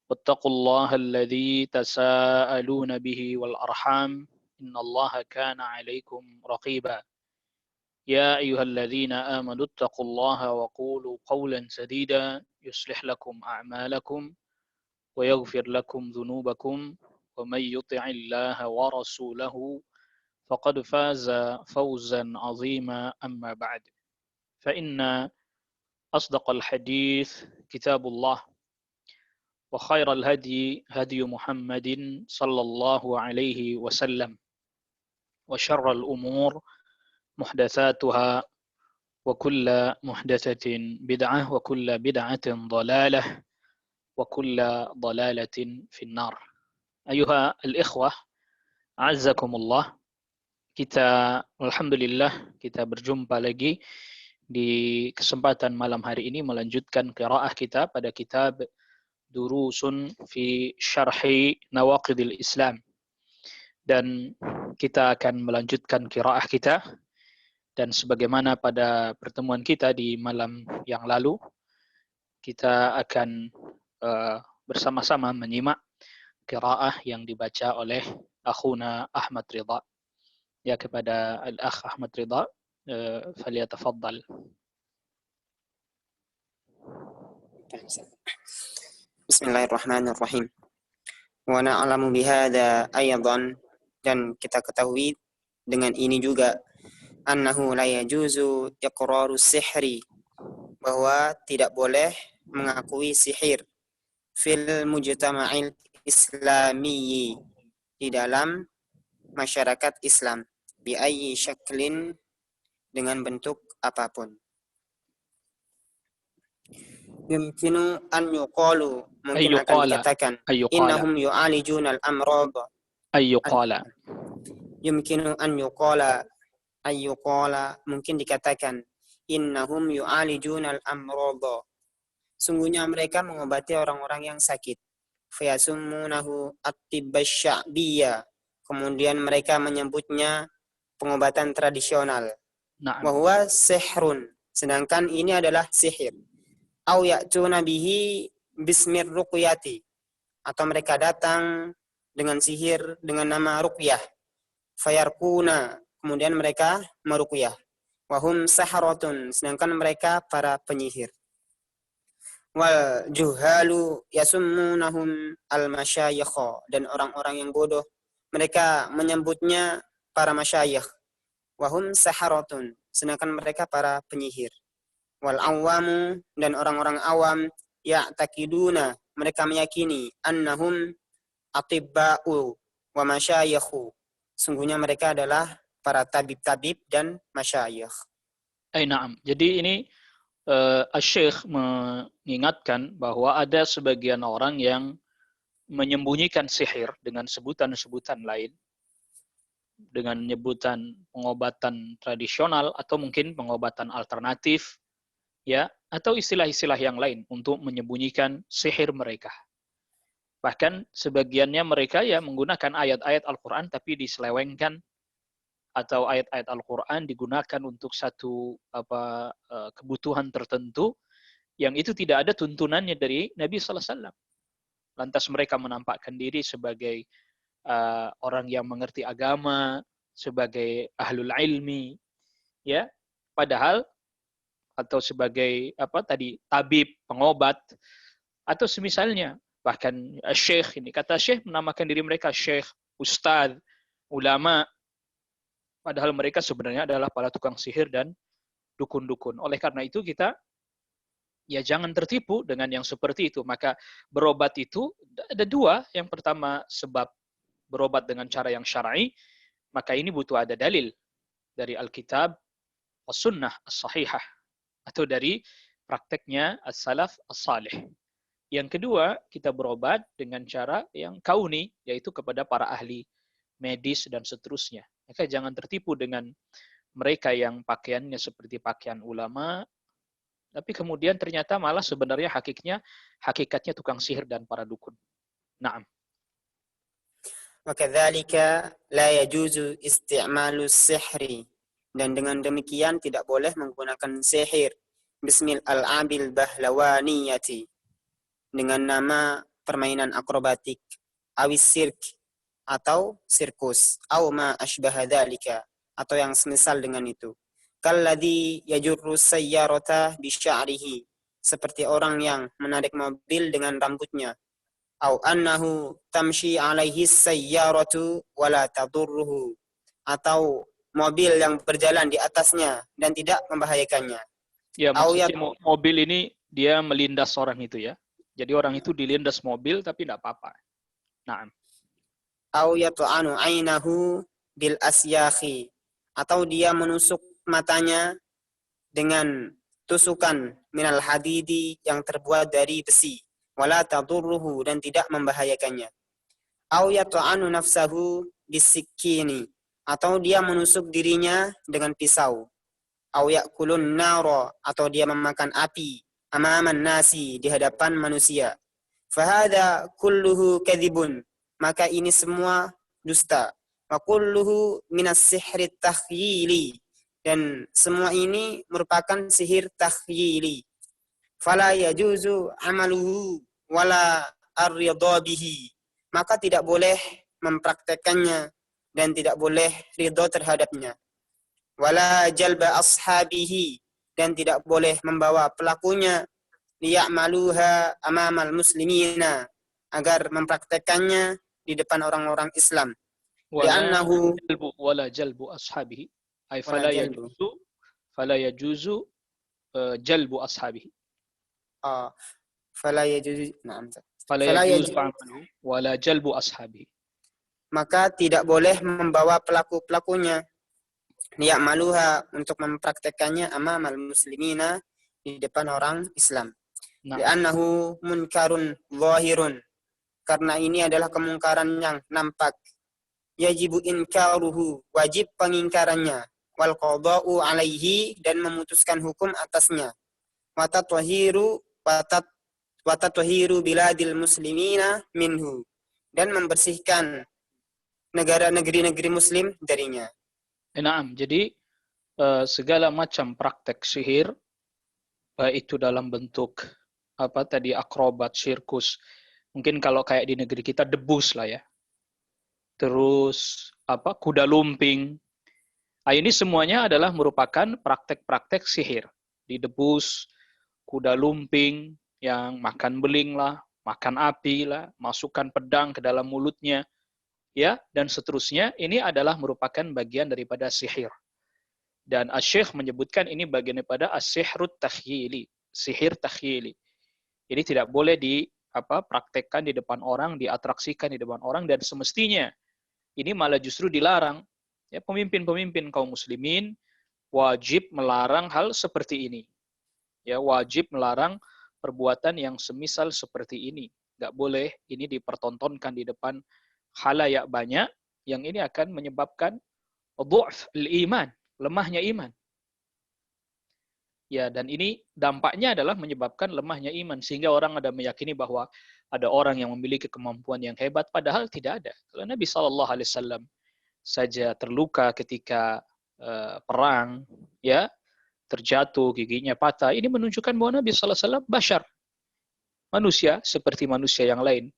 واتقوا الله الذي تساءلون به والأرحام إن الله كان عليكم رقيبا يا أيها الذين آمنوا اتقوا الله وقولوا قولا سديدا يصلح لكم أعمالكم ويغفر لكم ذنوبكم ومن يطع الله ورسوله فقد فاز فوزا عظيما أما بعد فإن أصدق الحديث كتاب الله وخير الهدي هدي محمد صلى الله عليه وسلم وشر الأمور محدثاتها وكل محدثة بدعة وكل بدعة ضلالة وكل ضلالة في النار أيها الإخوة أعزكم الله. Kita alhamdulillah kita berjumpa lagi di kesempatan malam hari ini melanjutkan qiraah kita pada kitab Durusun fi Syarhi Nawaqidil Islam. Dan kita akan melanjutkan qiraah kita, dan sebagaimana pada pertemuan kita di malam yang lalu, kita akan bersama-sama menyimak qiraah yang dibaca oleh akhuna Ahmad Ridha. Ya, kepada Al-Akh Ahmad Ridha, falyatafaddal. Bismillahirrahmanirrahim. Wa na'lamu bihadza aydan, dan kita ketahui dengan ini juga, annahu la yajuzu iqraru sihri, bahwa tidak boleh mengakui sihir fil mujtama'il islamiyyi, di dalam masyarakat Islam, bi ayyi syaklin, dengan bentuk apapun. Yumkinu an yuqalu, mungkin akan dikatakan, innahum yu'alijuna al-amrad. Ayyuqala. Yumkinu an yuqala, mungkin dikatakan, innahum yu'alijuna al-amrad, sungguhnya mereka mengobati orang-orang yang sakit. Fayasummunahu at-tibbasy sya'biyya, kemudian mereka menyebutnya pengobatan tradisional. Wa huwa sihrun, sedangkan ini adalah sihir. Au ya'tuna bihi bismir ruqyati, atau mereka datang dengan sihir dengan nama ruqyah. Fayarquna, kemudian mereka meruqyah. Wa hum sahratun, sedangkan mereka para penyihir. Wal juhalu yasummunahum al-masyayikh, dan orang-orang yang bodoh mereka menyebutnya para masyayikh. Wahum saharatun, sedangkan mereka para penyihir. Wal awamu, dan orang-orang awam, ya'taqiduna, mereka meyakini, annahum atibba'u wa masyayikhu, sungguhnya mereka adalah para tabib-tabib dan masyayikh. Na'am. Jadi ini Asy-Syaikh mengingatkan bahwa ada sebagian orang yang menyembunyikan sihir dengan sebutan-sebutan lain, dengan nyebutan pengobatan tradisional atau mungkin pengobatan alternatif, ya, atau istilah-istilah yang lain untuk menyembunyikan sihir mereka. Bahkan sebagiannya mereka ya menggunakan ayat-ayat Al-Quran tapi diselewengkan, atau ayat-ayat Al-Quran digunakan untuk satu kebutuhan tertentu yang itu tidak ada tuntunannya dari Nabi Sallallahu Alaihi Wasallam. Lantas mereka menampakkan diri sebagai orang yang mengerti agama, sebagai ahlul ilmi, ya, padahal, atau sebagai tabib, pengobat, atau semisalnya. Bahkan syekh, ini kata syekh menamakan diri mereka syekh, ustadz, ulama, padahal mereka sebenarnya adalah para tukang sihir dan dukun-dukun. Oleh karena itu kita ya jangan tertipu dengan yang seperti itu. Maka berobat itu ada dua. Yang pertama, sebab berobat dengan cara yang syar'i, maka ini butuh ada dalil dari Alkitab, as-sunnah, as-sahihah, atau dari prakteknya as-salaf as-salih. Yang kedua, kita berobat dengan cara yang kauni, yaitu kepada para ahli medis dan seterusnya. Maka jangan tertipu dengan mereka yang pakaiannya seperti pakaian ulama, tapi kemudian ternyata malah sebenarnya hakikatnya tukang sihir dan para dukun. Naam. Wa kadzalika la yajuzu isti'malu sihri, dan dengan demikian tidak boleh menggunakan sihir bismil al-abil bahlawaniyati, dengan nama permainan akrobatik, awis sirk atau sirkus, aw ma asbaha dzalika atau yang semisal dengan itu. Kalladzi yajurru sayyarata bi sya'rihi, seperti orang yang menarik mobil dengan rambutnya. Au annahu tamshi alaihi sayyaratu wala tadurruhu, atau mobil yang berjalan di atasnya dan tidak membahayakannya. Ya, Au maksudnya mobil ini dia melindas orang itu ya. Jadi orang itu dilindas mobil tapi tidak apa-apa. Nah, au yat'anu ainahu bil asyakhi, atau dia menusuk matanya dengan tusukan minal hadidi yang terbuat dari besi, wala tadurruhu, dan tidak membahayakannya. Au yat'anu nafsahu bisikini, atau dia menusuk dirinya dengan pisau. Au ya'kulun nara, atau dia memakan api amaman nasi, di hadapan manusia. Fahada kulluhu kadhibun, maka ini semua dusta. Wa kulluhu minas sihri takhyili, dan semua ini merupakan sihir takhyili. Fala yajuzu amaluhu wala ar-ridha bihi, maka tidak boleh mempraktekannya dan tidak boleh ridha terhadapnya. Wala jalba ashabihi, dan tidak boleh membawa pelakunya liya'maluha amamal muslimina, agar mempraktekannya di depan orang-orang Islam. wala jalbu ashabihi ay fala yajuzu jalbu ashabihi. Fala yajuzu, na'am. Fala yajuzu amalu wala jalbu ashabihi. Maka tidak boleh membawa pelaku-pelakunya liya'maluha, untuk mempraktekannya amamal muslimina, di depan orang Islam. Li'annahu munkarun zahirun, karena ini adalah kemungkaran yang nampak. Yajibu inkaruhu, wajib pengingkarannya. Wal qada'u alaihi, dan memutuskan hukum atasnya. Watatwahiru biladil muslimina minhu, dan membersihkan negeri muslim darinya. Naam, jadi segala macam praktek sihir, baik itu dalam bentuk akrobat, sirkus, mungkin kalau kayak di negeri kita debus lah ya, terus kuda lumping, ini semuanya adalah merupakan praktek-praktek sihir. Di debus, kuda lumping yang makan beling lah, makan api lah, masukkan pedang ke dalam mulutnya, ya, dan seterusnya, ini adalah merupakan bagian daripada sihir. Dan Asy-Syaikh menyebutkan ini bagian daripada as-sihrut takhyili, sihir takhyili. Jadi tidak boleh praktekkan di depan orang, diatraksikan di depan orang, dan semestinya ini malah justru dilarang. Ya, pemimpin-pemimpin kaum muslimin wajib melarang hal seperti ini. Ya, wajib melarang perbuatan yang semisal seperti ini. Nggak boleh ini dipertontonkan di depan khalayak banyak, yang ini akan menyebabkan dhu'f al-iman, lemahnya iman. Ya, dan ini dampaknya adalah menyebabkan lemahnya iman, sehingga orang ada meyakini bahwa ada orang yang memiliki kemampuan yang hebat, padahal tidak ada. Kalau Nabi SAW saja terluka ketika perang, ya, terjatuh, giginya patah, ini menunjukkan bahwa Nabi SAW bashar, manusia seperti manusia yang lain,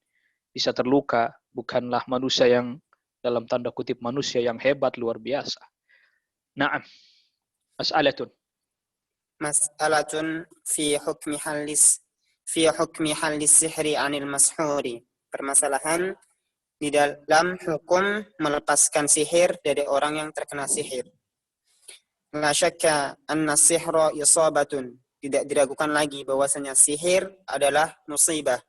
bisa terluka, bukanlah manusia yang dalam tanda kutip manusia yang hebat luar biasa. Naam. Mas'alatun fi hukmi halis sihri 'anil mashhuri. Permasalahan di dalam hukum melepaskan sihir dari orang yang terkena sihir. La syakka anna sihra isabatun. Tidak diragukan lagi bahwasanya sihir adalah musibah.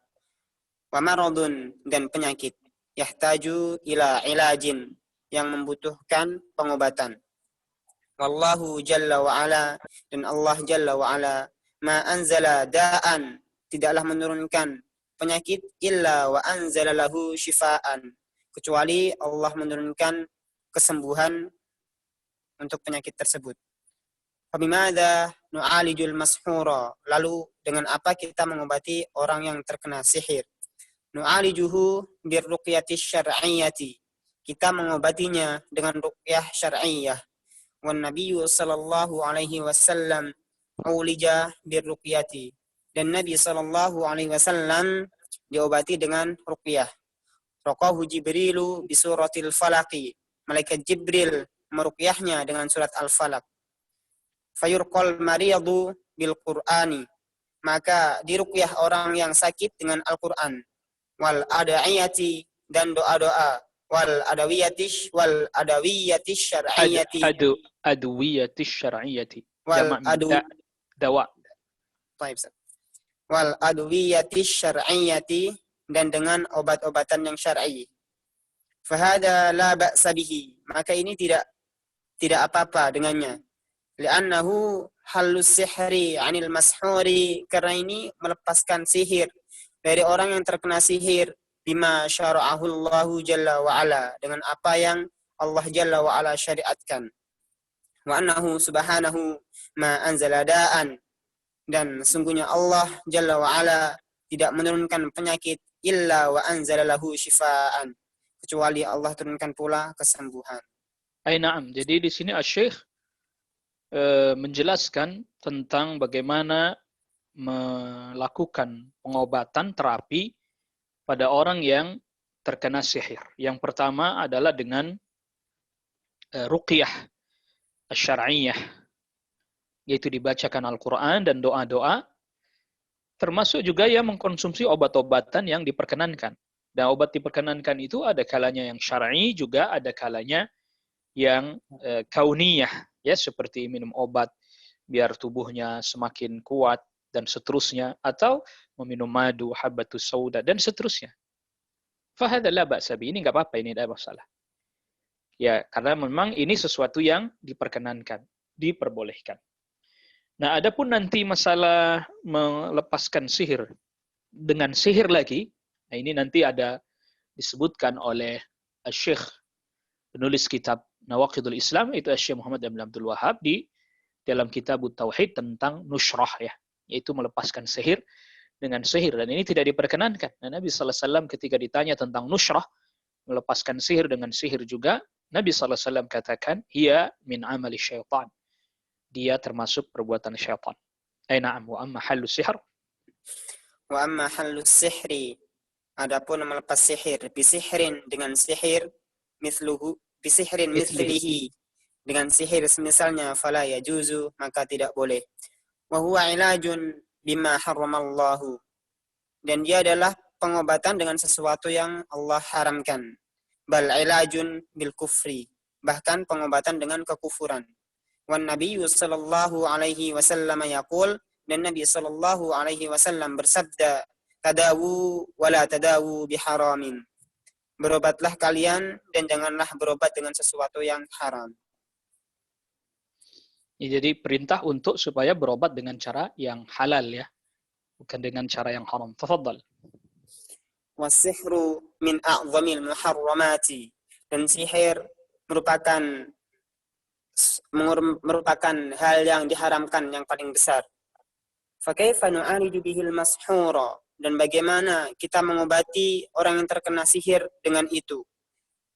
Wa maradun, dan penyakit. Yahtaju ila ilajin, yang membutuhkan pengobatan. Wallahu jalla wa ala, dan Allah jalla wa ala, ma anzala da'an, tidaklah menurunkan penyakit, illa wa anzala lahu syifaan, kecuali Allah menurunkan kesembuhan untuk penyakit tersebut. Fabimada nu'alijul mashura, lalu dengan apa kita mengobati orang yang terkena sihir? Nu'alijuhu birruqyati syar'iyyati, kita mengobatinya dengan ruqyah syar'iyyah. Wan nabiyyu sallallahu alaihi wasallam ulija birruqyati, dan Nabi sallallahu alaihi wasallam diobati dengan ruqyah. Raqahu Jibrilu bi suratil falaqi. Malaikat Jibril meruqyahnya dengan surat Al-Falaq. Fayurqal mariyadu bil Qur'ani. Maka diruqyah orang yang sakit dengan Al-Qur'an. Wal ada'iyati, dan doa-doa. Wal adawiyatish syar'iyyati. Adwiyatish syar'iyyati. Wal dawa. Wal adwiyatish syar'iyyati, dan dengan obat-obatan yang syar'i. Fahada la ba'sa bihi. Maka ini tidak apa-apa dengannya. Li'annahu halus sihri 'anil mashhuri, karena ini melepaskan sihir dari orang yang terkena sihir, bima syara'ahu Allahu jalla wa ala, dengan apa yang Allah jalla wa ala syariatkan. Wa annahu subhanahu ma anzala da'an, dan sungguhnya Allah jalla wa ala tidak menurunkan penyakit illa wa anzala lahu syifaan, kecuali Allah turunkan pula kesembuhan. Na'am. Jadi di sini Asy-Syaikh menjelaskan tentang bagaimana melakukan pengobatan terapi pada orang yang terkena sihir. Yang pertama adalah dengan ruqyah asy-syar'iyyah, yaitu dibacakan Al-Qur'an dan doa-doa, termasuk juga ya mengkonsumsi obat-obatan yang diperkenankan. Dan obat diperkenankan itu ada kalanya yang syar'i, juga ada kalanya yang kauniyah, ya, seperti minum obat biar tubuhnya semakin kuat dan seterusnya, atau meminum madu, habbatus sauda, dan seterusnya. Fahadha la ba'sa bi, ini enggak apa-apa, ini tidak masalah. Ya, karena memang ini sesuatu yang diperkenankan, diperbolehkan. Nah, adapun nanti masalah melepaskan sihir dengan sihir lagi, nah ini nanti ada disebutkan oleh Syekh penulis kitab Nawaqidul Islam, itu Syekh Muhammad bin Abdul Wahhab, di dalam kitab Tauhid tentang nushrah, ya, yaitu melepaskan sihir dengan sihir, dan ini tidak diperkenankan. Nah, Nabi sallallahu alaihi wasallam ketika ditanya tentang nushrah, melepaskan sihir dengan sihir juga, Nabi sallallahu alaihi wasallam katakan, hiya min amali syaitan. Dia termasuk perbuatan syaitan. Na'am, wa amma halus sihr. Wa amma halus sihri, adapun melepas sihir, bisihrin, dengan sihir, mithluhu, bisihrin mithlihi, dengan sihir semisalnya, fala yajuzu, maka tidak boleh. Wa huwa ilajun bima harramallahu, dan dia adalah pengobatan dengan sesuatu yang Allah haramkan. Bal ilajun bil kufri, bahkan pengobatan dengan kekufuran. Wan Nabiyyu sallallahu alaihi wasallam yaqul, dan Nabi sallallahu alaihi wasallam bersabda, tadawu wala tadawu biharamin, berobatlah kalian dan janganlah berobat dengan sesuatu yang haram. Ya, jadi perintah untuk supaya berobat dengan cara yang halal, ya, bukan dengan cara yang haram. Tafadhal. Wasihru min a'zamil muharramati, dan sihir merupakan hal yang diharamkan yang paling besar. Fakaifa nu'aliju bihil mashura, dan bagaimana kita mengobati orang yang terkena sihir dengan itu.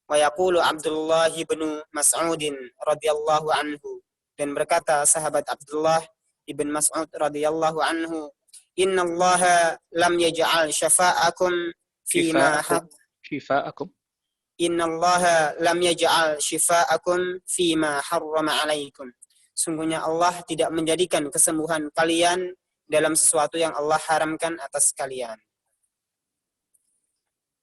Wa yaqulu Abdullah bin Mas'ud radhiyallahu anhu, dan berkata sahabat Abdullah ibn Mas'ud radhiyallahu anhu, innallaha lam yaj'al syafa'akum fima syifa'akum. Innallaha lam yaj'al syifa'akum fima harrama 'alaikum. Sungguhnya Allah tidak menjadikan kesembuhan kalian dalam sesuatu yang Allah haramkan atas kalian.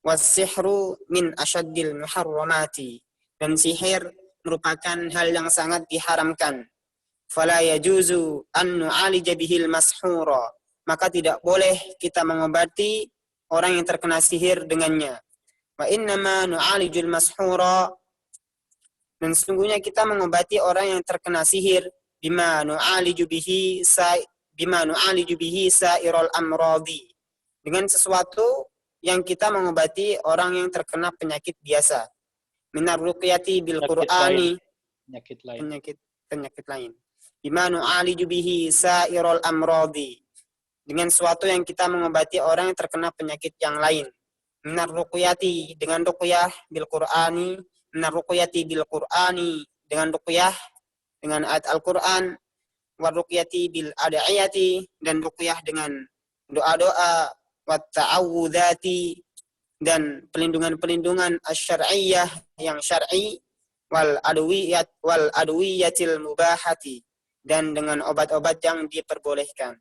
Was-sihru min asyaddil muharramati, dan sihir merupakan hal yang sangat diharamkan. Fala yajuzu an nu'alija bihil mashura, maka tidak boleh kita mengobati orang yang terkena sihir dengannya. Wa innama nu'alijul mashura, dan sesungguhnya kita mengobati orang yang terkena sihir bima nu'aliju bihi sa'irul amradi, dengan sesuatu yang kita mengobati orang yang terkena penyakit biasa. Minar ruqyati bil Qur'ani, penyakit lain. Bima nu'aliju bihi sa'irul amradi, dengan sesuatu yang kita mengobati orang yang terkena penyakit yang lain. Minar ruqyati, dengan ruqyah bil Qur'ani, minar ruqyati bil Qur'ani, dengan ruqyah dengan ayat Al-Qur'an, wa ruqyati bil ada'iyati, dan ruqyah dengan doa-doa, wa ta'awudzati, dan pelindungan-pelindungan asy-syar'iyyah yang syar'i, wal adwiyatil mubahati, dan dengan obat-obat yang diperbolehkan.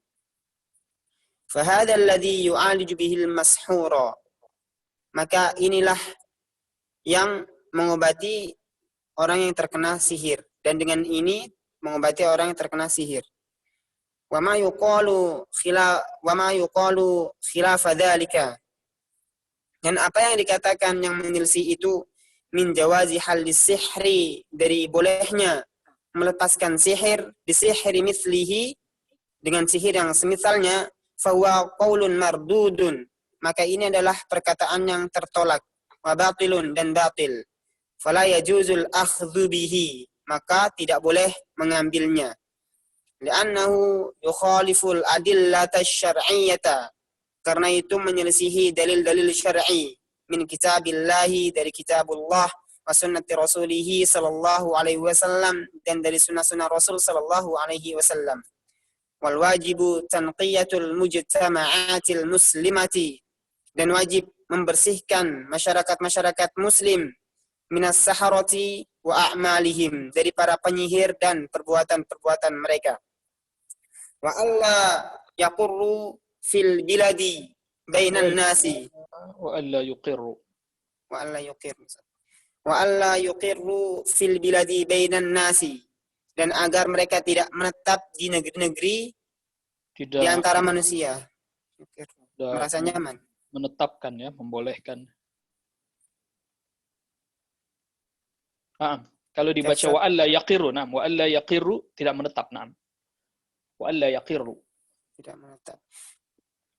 Fahadha alladhi yu'aliju bihil mashura, maka inilah yang mengobati orang yang terkena sihir, dan dengan ini mengobati orang yang terkena sihir. Wa ma yuqalu khilafa dzalika, dan apa yang dikatakan yang menyelisih itu, min jawazi halis sihri, dari bolehnya melepaskan sihir, bisihri mithlihi, dengan sihir yang semisalnya, fahuwa qaulun mardudun, maka ini adalah perkataan yang tertolak, wa batilun, dan batil, fala yajuzul akhdhu bihi, maka tidak boleh mengambilnya, li'annahu yukhaliful adillata syar'iyyata, karena itu menyelisihi dalil-dalil syar'i, min kitabillahi, dari kitabullah, wa sunnati rasulihi sallallahu alaihi wasallam, dan dari sunnah-sunnah Rasul sallallahu alaihi wasallam. Wal wajibu tanqiyatul mujtama'atil muslimati, dan wajib membersihkan masyarakat-masyarakat muslim, minas saharati wa a'malihim, dari para penyihir dan perbuatan-perbuatan mereka. Wa alla yaqurru fil biladi bainan nasi, wa alla yuqirru fil biladi bainan nasi, dan agar mereka tidak menetap di negeri-negeri di antara manusia. Merasa nyaman. Menetapkan, ya, membolehkan. Kalau dibaca wa alla yaqirru, wa alla yaqirru, tidak menetap, wa alla yaqirru, tidak menetap.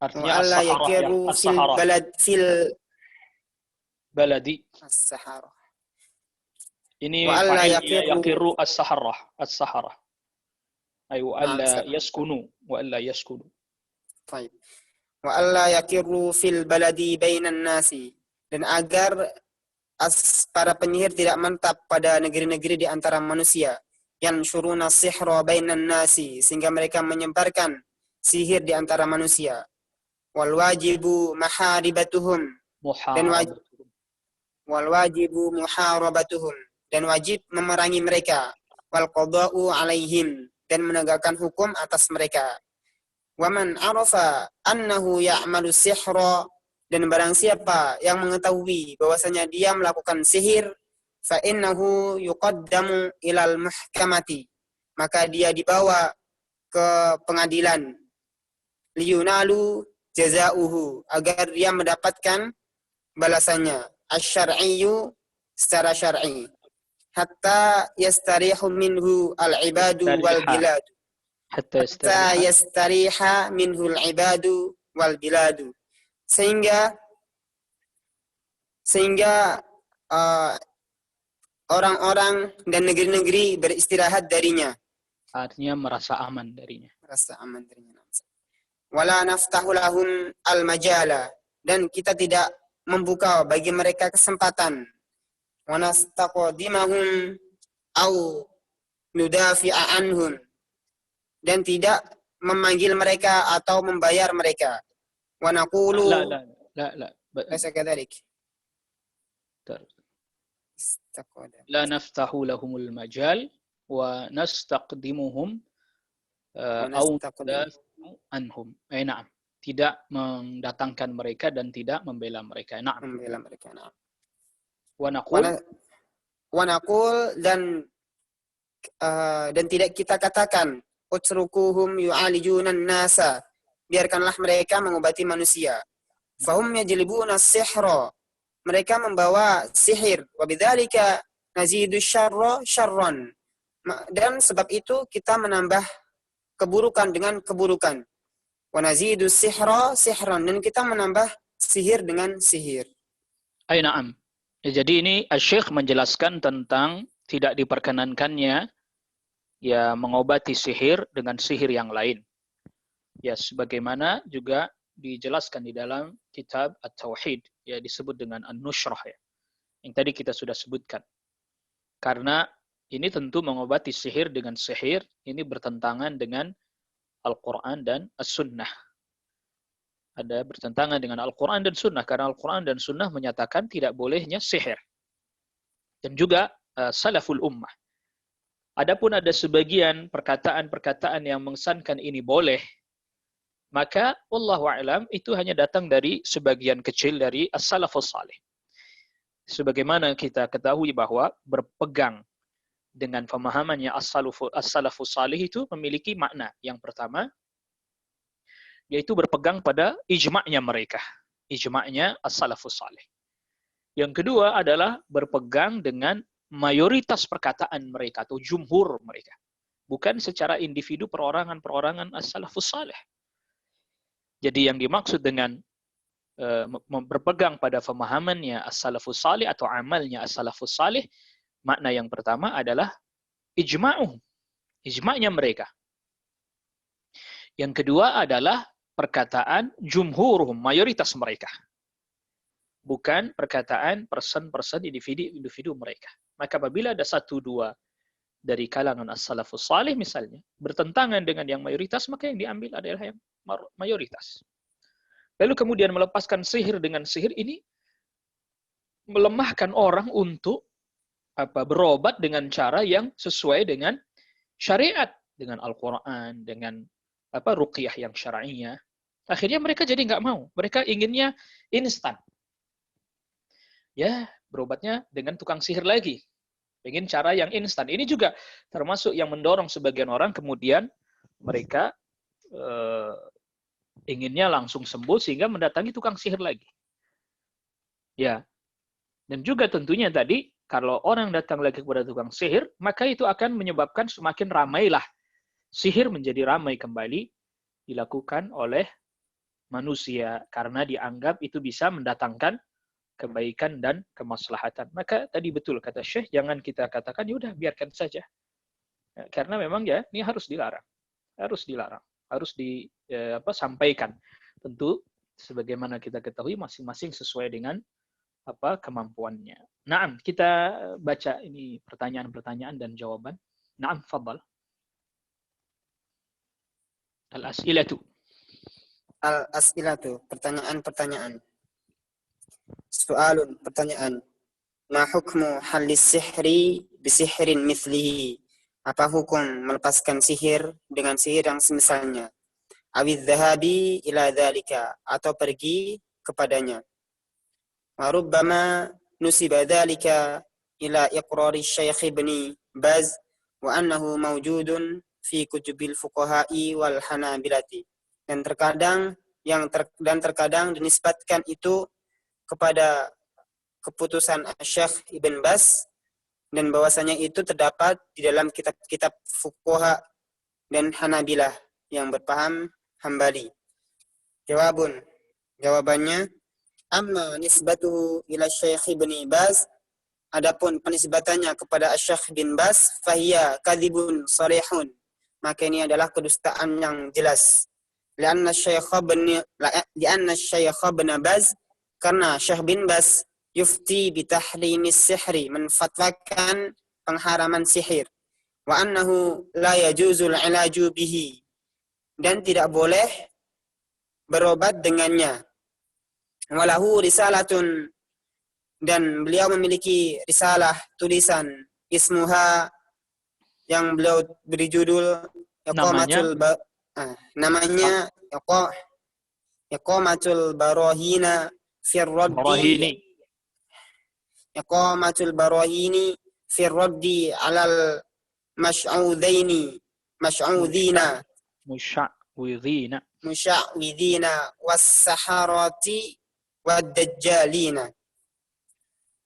Artinya as-saharah, fil baladi. As-saharah. Ini fa'ilnya yaqirru as-saharah. Ay wa alla yaskunu, wa alla yaskunu. Baik. Wa alla yaqirru fil baladi bainan nasi, dan agar para penyihir tidak menetap pada negeri-negeri di antara manusia, yang syuruna sihra bainan nasi, sehingga mereka menyebarkan sihir di antara manusia. Wal wajibu muharabatuhum, dan wajib memerangi mereka. Wal qada'u alaihim, dan menegakkan hukum atas mereka. Wa man arafa annahu ya'malu sihra, dan barang siapa yang mengetahui bahwasanya dia melakukan sihir, fa innahu yuqaddamu ilal muhkamati, maka dia dibawa ke pengadilan, liyunalu jazauhu, agar dia mendapatkan balasannya, asy-syar'iyyu, secara syar'i, hatta yastarihu minhu al-ibadu wal biladu, hatta yastariha minhu al-ibadu wal biladu, sehingga orang-orang dan negeri-negeri beristirahat darinya. Artinya merasa aman darinya. Wala naftahu lahum al-majala, dan kita tidak membuka bagi mereka kesempatan. Wa nastaqdimahum au nudafi'a anhum, dan tidak memanggil mereka atau membayar mereka. Wa naqulu la laysa kadzalik. La naftahu lahumul majal wa nastaqdimuhum au nudafi'u anhum. Na'am. Tidak mendatangkan mereka dan tidak membela mereka. Na'am. Wa naqul, dan tidak kita katakan, utrukuhum yu'alijunan nasa, biarkanlah mereka mengobati manusia. Fahum yajlibuna sihra, mereka membawa sihir. Wa bidzalika nazidu syarra syarran, dan sebab itu kita menambah keburukan dengan keburukan. Wa nazidu sihra sihran, dan kita menambah sihir dengan sihir. Na'am. Ya, jadi ini Asy-Syaikh menjelaskan tentang tidak diperkenankannya ya mengobati sihir dengan sihir yang lain. Ya, sebagaimana juga dijelaskan di dalam kitab At-Tauhid, ya, disebut dengan An-Nushrah, ya, yang tadi kita sudah sebutkan. Karena ini tentu mengobati sihir dengan sihir ini bertentangan dengan Al-Quran dan As-Sunnah. ada bertentangan dengan Al-Quran dan Sunnah, karena Al-Quran dan Sunnah menyatakan tidak bolehnya sihir. Dan juga salaful ummah. Adapun ada sebagian perkataan-perkataan yang mengesankan ini boleh, maka wallahu a'lam itu hanya datang dari sebagian kecil dari as-salafus salih. Sebagaimana kita ketahui bahwa berpegang dengan pemahamannya as-salafus salih itu memiliki makna. Yang pertama, yaitu berpegang pada ijma'nya mereka. Ijma'nya as-salafus salih. Yang kedua adalah berpegang dengan mayoritas perkataan mereka atau jumhur mereka. Bukan secara individu perorangan-perorangan as-salafus salih. Jadi yang dimaksud dengan berpegang pada pemahamannya as-salafus salih atau amalnya as-salafus salih, makna yang pertama adalah ijma'uhum. Ijma'nya mereka. Yang kedua adalah perkataan jumhuruhum, mayoritas mereka. Bukan perkataan person-person individu mereka. Maka apabila ada satu dua dari kalangan as-salafus salih misalnya, bertentangan dengan yang mayoritas, maka yang diambil adalah yang mayoritas. Lalu kemudian melepaskan sihir dengan sihir ini melemahkan orang untuk berobat dengan cara yang sesuai dengan syariat, dengan Al-Quran, dengan ruqyah yang syar'iyah. Akhirnya mereka jadi nggak mau. Mereka inginnya instan. Ya, berobatnya dengan tukang sihir lagi. Ingin cara yang instan. Ini juga termasuk yang mendorong sebagian orang kemudian mereka inginnya langsung sembuh sehingga mendatangi tukang sihir lagi. Ya. Dan juga tentunya tadi, kalau orang datang lagi kepada tukang sihir, maka itu akan menyebabkan semakin ramailah. Sihir menjadi ramai kembali dilakukan oleh manusia karena dianggap itu bisa mendatangkan kebaikan dan kemaslahatan. Maka tadi betul kata Syekh, jangan kita katakan ya udah biarkan saja. Ya, karena memang ya ini harus dilarang. Harus dilarang. Harus disampaikan. Tentu sebagaimana kita ketahui masing-masing sesuai dengan kemampuannya. Naam, kita baca ini pertanyaan-pertanyaan dan jawaban. Naam, fadhal. Al-as'ilatu. Al-as'ilatu, pertanyaan-pertanyaan. Soalun, pertanyaan. Ma hukmu halis sihri bisihrin mithlihi? Apa hukum melepaskan sihir dengan sihir yang semisalnya? Awidh dhahabi ila dhalika, atau pergi kepadanya. Wa rubbama nusiba dhalika ila iqrari Syekh Ibn Baz wa annahu mawjudun fi kutubil fuqaha'i wal hanabilati. Dan terkadang dinisbatkan itu kepada keputusan Syekh Ibn Baz dan bahwasanya itu terdapat di dalam kitab-kitab fuqaha dan Hanabilah yang berpaham Hambali. Jawabannya, amma nisbatuhu ila Syekh Ibn Baz, adapun penisbatannya kepada Syekh bin Baz, fahiya kadhibun sarihun, maka ini adalah kedustaan yang jelas. Lianna Syekh Ibn Baz, karena Syekh bin Baz yufti bitahrimis sihri, menfatwakan pengharaman sihir, wa annahu la yajuzul ilaju bihi, dan tidak boleh berobat dengannya. Walahu risalatun, dan beliau memiliki risalah tulisan ismuha yang beliau beri judul namanya Iqamatul Barahina fi Raddi Iqamatul Barahini fi Raddi alal musya'widhina was-saharati wad-dajjalina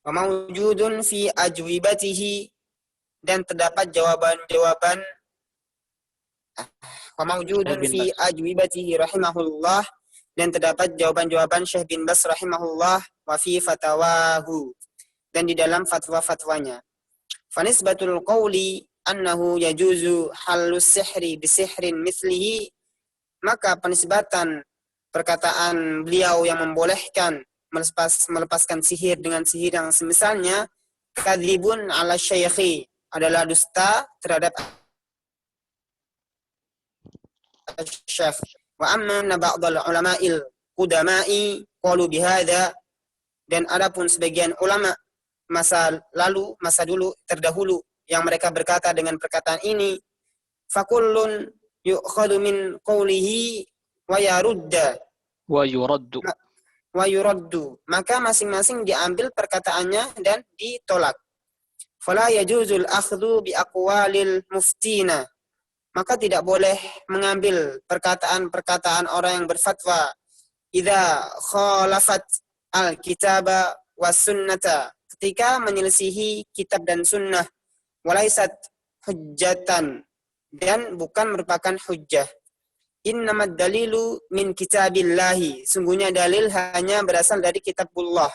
wa mawjudun fi ajwibatihi, dan terdapat jawaban-jawaban wa mawjudun fi ajwibatihi rahimahullah, dan terdapat jawaban-jawaban Syekh bin Baz rahimahullah wa fi fatawahu, dan di dalam fatwa-fatwanya. Fanisbatul qawli annahu yajuzu halus sihri bisihrin mithlihi, maka penisbatan perkataan beliau yang membolehkan melepaskan sihir dengan sihir yang semisalnya, kadhibun ala syekhi, adalah dusta terhadap syekh. Wa amma ba'dal ulama'il qudama'i qalu bihadza, dan adapun sebagian ulama masa dulu terdahulu yang mereka berkata dengan perkataan ini, fakullun yu'khadhu min qawlihi wa yuraddu, maka masing-masing diambil perkataannya dan ditolak. Fala yajuzul akhdhu bi aqwalil muftina, maka tidak boleh mengambil perkataan-perkataan orang yang berfatwa idza khalafat al-kitaba was sunnata, ketika menyelisihi kitab dan sunnah, walaisat hujjatan, dan bukan merupakan hujjah. Innamad dalilu min kitabillahi, sungguhnya dalil hanya berasal dari kitabullah,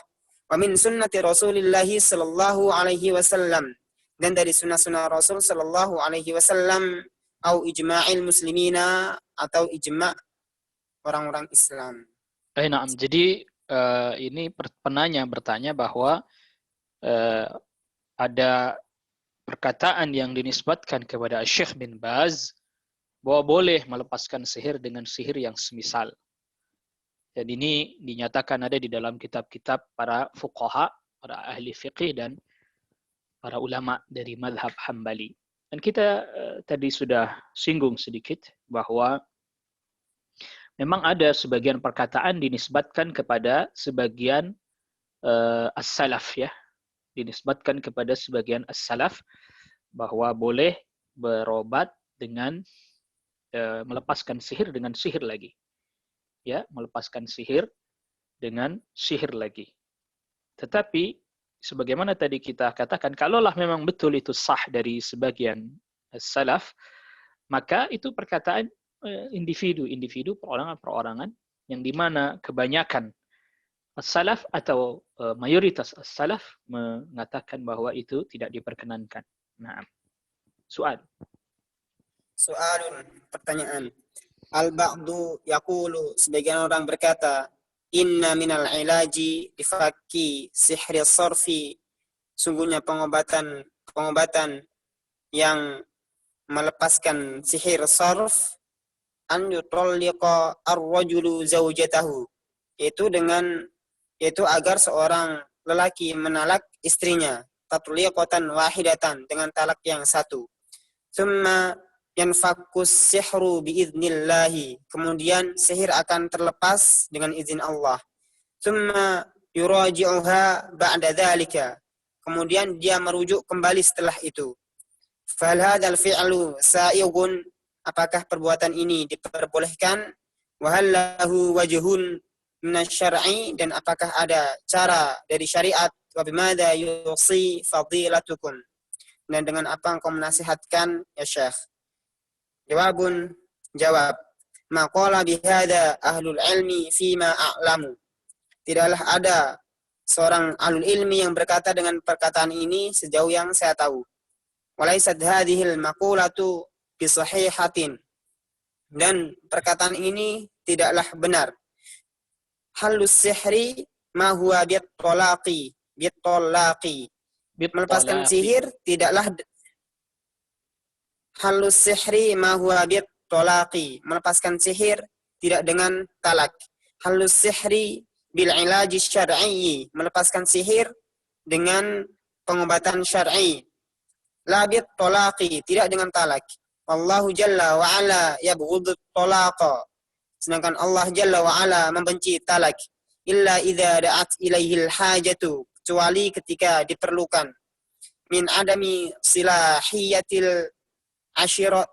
wa min sunnati rasulillahi sallallahu alaihi wasallam, dan dari sunnah-sunnah Rasul sallallahu alaihi wasallam, au ijma'il muslimina, atau ijma' orang-orang Islam. Nah, jadi ini penanya bertanya bahwa ada perkataan yang dinisbatkan kepada Syekh bin Baz bahwa boleh melepaskan sihir dengan sihir yang semisal. Dan ini dinyatakan ada di dalam kitab-kitab para fuqaha, para ahli fiqih dan para ulama dari mazhab Hambali. Dan kita tadi sudah singgung sedikit bahwa memang ada sebagian perkataan dinisbatkan kepada sebagian as-salaf, ya. Dinisbatkan kepada sebagian as-salaf bahwa boleh berobat dengan melepaskan sihir dengan sihir lagi. Ya, melepaskan sihir dengan sihir lagi. Tetapi sebagaimana tadi kita katakan, kalaulah memang betul itu sah dari sebagian salaf, maka itu perkataan individu, perorangan-perorangan, yang dimana kebanyakan salaf atau mayoritas salaf mengatakan bahwa itu tidak diperkenankan. Nah, soalun, pertanyaan. Al-ba'du yaqulu, sebagian orang berkata, inna minal ilaji difaki sihri sarfi, sungguhnya pengobatan yang melepaskan sihir sarf, an yutalliqa ar-rajulu zawjatahu, yaitu agar seorang lelaki menalak istrinya, tatliqatan wahidatan, dengan talak yang satu. Thumma yanfakus sihru biidnillahi, kemudian sihir akan terlepas dengan izin Allah. Thumma yuraji'uha ba'da dzalika, kemudian dia merujuk kembali setelah itu. Fal hadzal fi'lu sa'igun, apakah perbuatan ini diperbolehkan? Wa hal lahu wajhun minasyar'i, dan apakah ada cara dari syariat? Wa bimadza yusi fadilatukum, dan dengan apa engkau menasihatkan ya Syekh? Jawab, maqala bihada ahlul ilmi fima a'lamu, tidaklah ada seorang ahlul ilmi yang berkata dengan perkataan ini sejauh yang saya tahu. Walaisat hadhil maqulatu bisahihatin, dan perkataan ini tidaklah benar. Halus sihri ma huwa bitolaqi, melepaskan sihir tidaklah halus sihri ma huwa bitolaqi, melepaskan sihir tidak dengan talak. Halus sihri bil ilaji syar'i, melepaskan sihir dengan pengobatan syar'i. La bitolaqi, tidak dengan talak. Wallahu jalla wa ala yabghudut talaqa, sedangkan Allah jalla wa ala membenci talak. Illa idza da'at ilaihil hajatu, kecuali ketika diperlukan. Min adami silahiyatil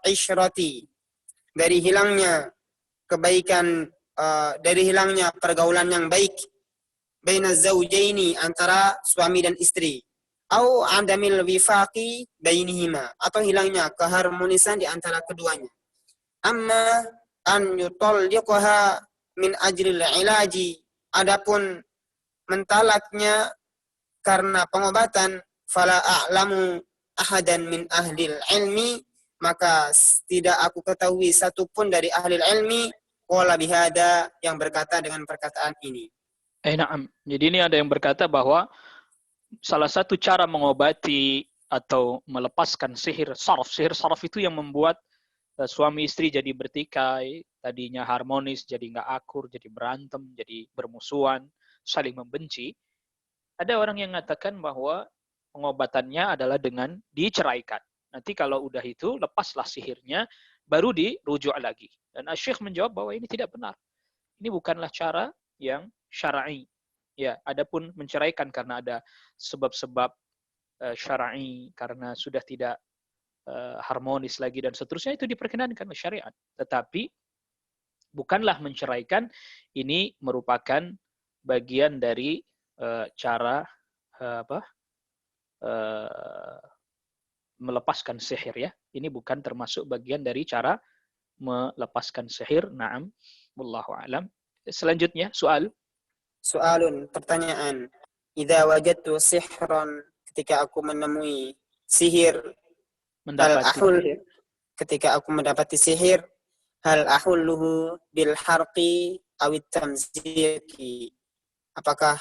isyrati, dari hilangnya kebaikan, dari hilangnya pergaulan yang baik, baina zaujaini, antara suami dan istri, au adamil wifaqi bainihima, atau hilangnya keharmonisan di antara keduanya. Amma an yutalliqaha min ajril ilaji, adapun mentalaknya karena pengobatan, fala a'lamu ahadan min ahlil ilmi, maka tidak aku ketahui satupun dari ahli ilmi qala bihada, yang berkata dengan perkataan ini. Na'am. Jadi ini ada yang berkata bahwa salah satu cara mengobati atau melepaskan sihir saraf itu yang membuat suami istri jadi bertikai, tadinya harmonis jadi nggak akur, jadi berantem, jadi bermusuhan, saling membenci. Ada orang yang mengatakan bahwa pengobatannya adalah dengan diceraikan. Nanti kalau udah itu, lepaslah sihirnya, baru dirujuk lagi. Dan Syekh menjawab bahwa ini tidak benar. Ini bukanlah cara yang syar'i. Ya, adapun menceraikan karena ada sebab-sebab syar'i, karena sudah tidak harmonis lagi dan seterusnya, itu diperkenankan oleh syariat. Tetapi bukanlah menceraikan ini merupakan bagian dari cara melepaskan sihir ya. Ini bukan termasuk bagian dari cara melepaskan sihir. Naam, wallahu alam. Selanjutnya soalun, pertanyaan. Idza wajadtu sihran, ketika aku menemui sihir, ketika aku mendapati sihir, hal ahulluhu bil harqi awit tamziki. Apakah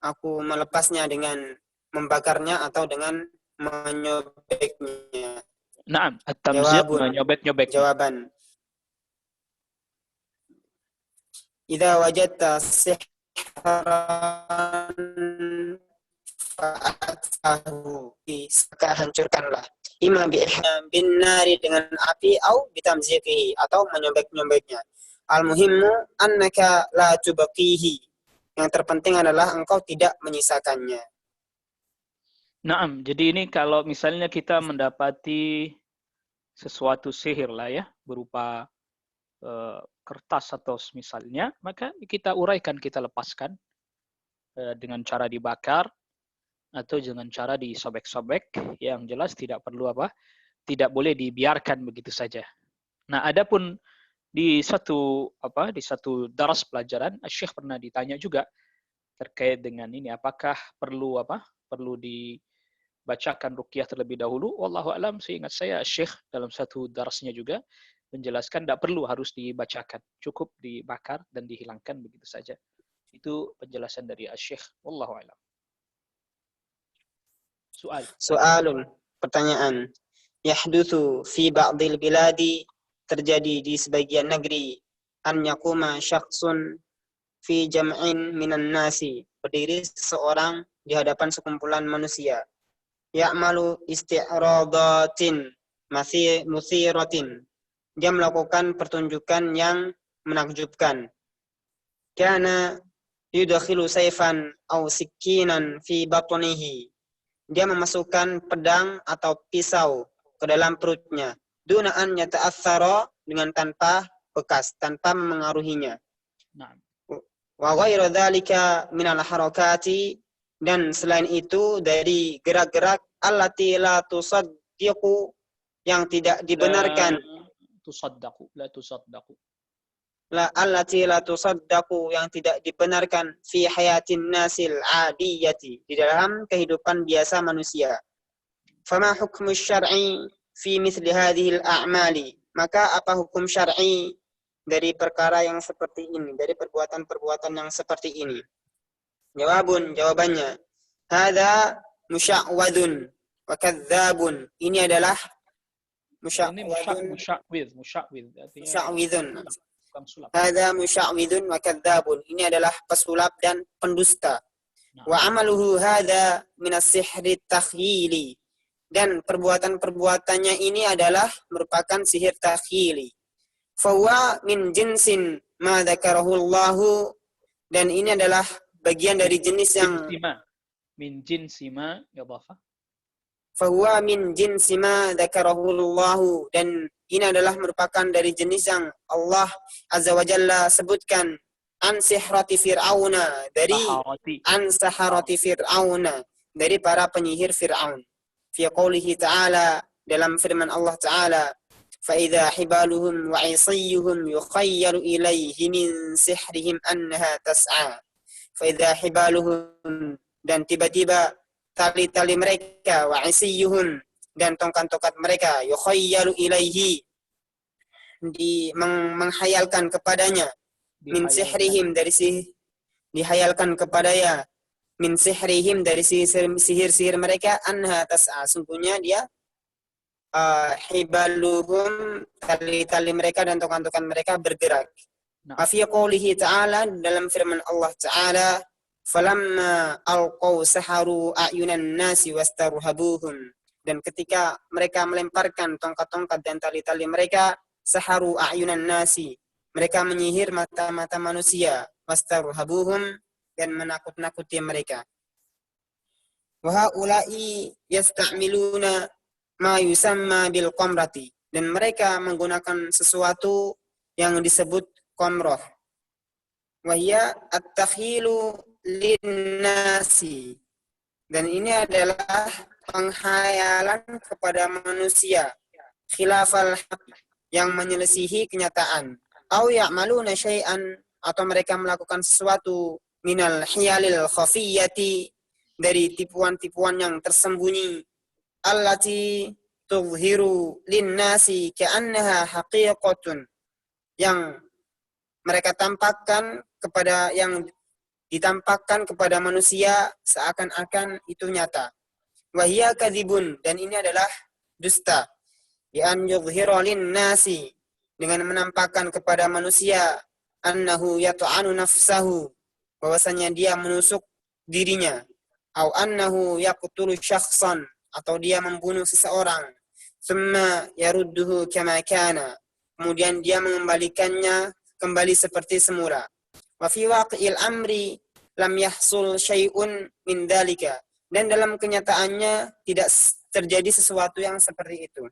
aku melepasnya dengan membakarnya atau dengan menyobeknya? Naam, at-tamzik, menyobek-nyobek. Jawaban. Idza wajadta sihran fa'atfahu, maka hancurkanlah. Ima bin nari, dengan api, au bitamziqihi, atau menyobek-nyobeknya. Al-muhimmu annaka la tubqihi. Yang terpenting adalah engkau tidak menyisakannya. Naam, jadi ini kalau misalnya kita mendapati sesuatu sihir lah ya, berupa kertas atau misalnya, maka kita uraikan, kita lepaskan dengan cara dibakar atau dengan cara disobek-sobek. Yang jelas tidak perlu tidak boleh dibiarkan begitu saja. Nah, adapun di satu daras pelajaran, Syekh pernah ditanya juga terkait dengan ini, apakah perlu dibacakan ruqyah terlebih dahulu. Wallahu alam, seingat saya Syekh dalam satu darasnya juga menjelaskan tidak perlu harus dibacakan, cukup dibakar dan dihilangkan begitu saja. Itu penjelasan dari Syekh. Wallahu alam. Soalun, pertanyaan. Yahdutsu fi ba'dil biladi, terjadi di sebagian negeri, an yaquma syakhsun fi jam'in minan nasi, berdiri seseorang di hadapan sekumpulan manusia. Ya'malu isti'radatin muthiratin, dia melakukan pertunjukan yang menakjubkan. Kana yudkhilu sayfan aw sikinan fi batnihi, dia memasukkan pedang atau pisau ke dalam perutnya. Duna an yata'athara, dengan tanpa bekas, tanpa memengaruhinya. Wa ghairu dzalika minal harakati, dan selain itu dari gerak-gerak allati la tusaddiqu, yang tidak dibenarkan. Allati la tusaddaqu, yang tidak dibenarkan, fi hayatin nasil adiyati, di dalam kehidupan biasa manusia. Fama hukmu syar'i fi mithli hadhil a'mali, maka apa hukum syar'i dari perkara yang seperti ini, dari perbuatan-perbuatan yang seperti ini? Jawabannya, hadza musya'wadun wa kadzdzabun, ini adalah musya'wadun, musya'widun. Hadza musya'widun wa kadzdzabun, ini adalah pesulap dan pendusta. Wa amaluhu hadza minas sihri takhyili, dan perbuatan-perbuatannya ini adalah merupakan sihir takhyili. Fa huwa min jinsin ma dzakarahu Allahu, dan ini adalah bagian dari jenis yang min jinsi ma yadhafa. Fa huwa min jinsi ma dzakarahu Allahu, dan ini adalah merupakan dari jenis yang Allah Azza wa Jalla sebutkan, an sihrati fir'auna, dari an saharati fir'auna, dari para penyihir Fir'aun. Fi qoulihi ta'ala, dalam firman Allah Ta'ala, fa idza hibaluhum wa 'isiyuhum yukhayyalu ilayhi min sihrihim annaha tas'a. Fa idza hibaluhum, dan tiba-tiba tali-tali mereka, wa 'isiyuhum, dan tongkat-tongkat mereka, yukhayyalu ilaihi, menghayalkan kepadanya, min sihrihim, dari dihayalkan kepadanya, min sihrihim, dari sihir-sihir mereka, anha tas'a, sungguhnya dia hibaluhum, tali-tali mereka dan tokan-tokan mereka bergerak. Nah. Wa fi qoulihi ta'ala, dalam firman Allah Ta'ala, falamma alqaw saharu a'yunan nasi wastarhabuhum, dan ketika mereka melemparkan tongkat-tongkat dan tali-tali mereka, saharu a'yunan nasi, mereka menyihir mata-mata manusia, wastarhabuhum, dan menakut-nakuti mereka. Wa haula'i yasta'miluna ma yusamma bil qamrati, dan mereka menggunakan sesuatu yang disebut qamrah. Wa hiya at-takhilu lin-nasi, dan ini adalah penghayalan kepada manusia, khilafal haq, yang menyelisihi kenyataan. Au ya'maluna syai'an, atau mereka melakukan sesuatu minal hiyalil khafiyyati, dari tipuan-tipuan yang tersembunyi, allati tuzhiru lin-nasi ka'annaha haqiqatun, yang mereka tampakkan kepada, yang ditampakkan kepada manusia seakan-akan itu nyata. Wa hiya kadzibun, dan ini adalah dusta. Bi an yuzhira lin-nasi, dengan menampakkan kepada manusia, annahu yata'anu nafsahu, bahwasanya dia menusuk dirinya, au annahu yaqtulu syakhsan, atau dia membunuh seseorang, thumma yarudduhu kama kana, kemudian dia mengembalikannya kembali seperti semula. Wa fi waqi'il amri lam yahsul syai'un min dzalika, dan dalam kenyataannya tidak terjadi sesuatu yang seperti itu.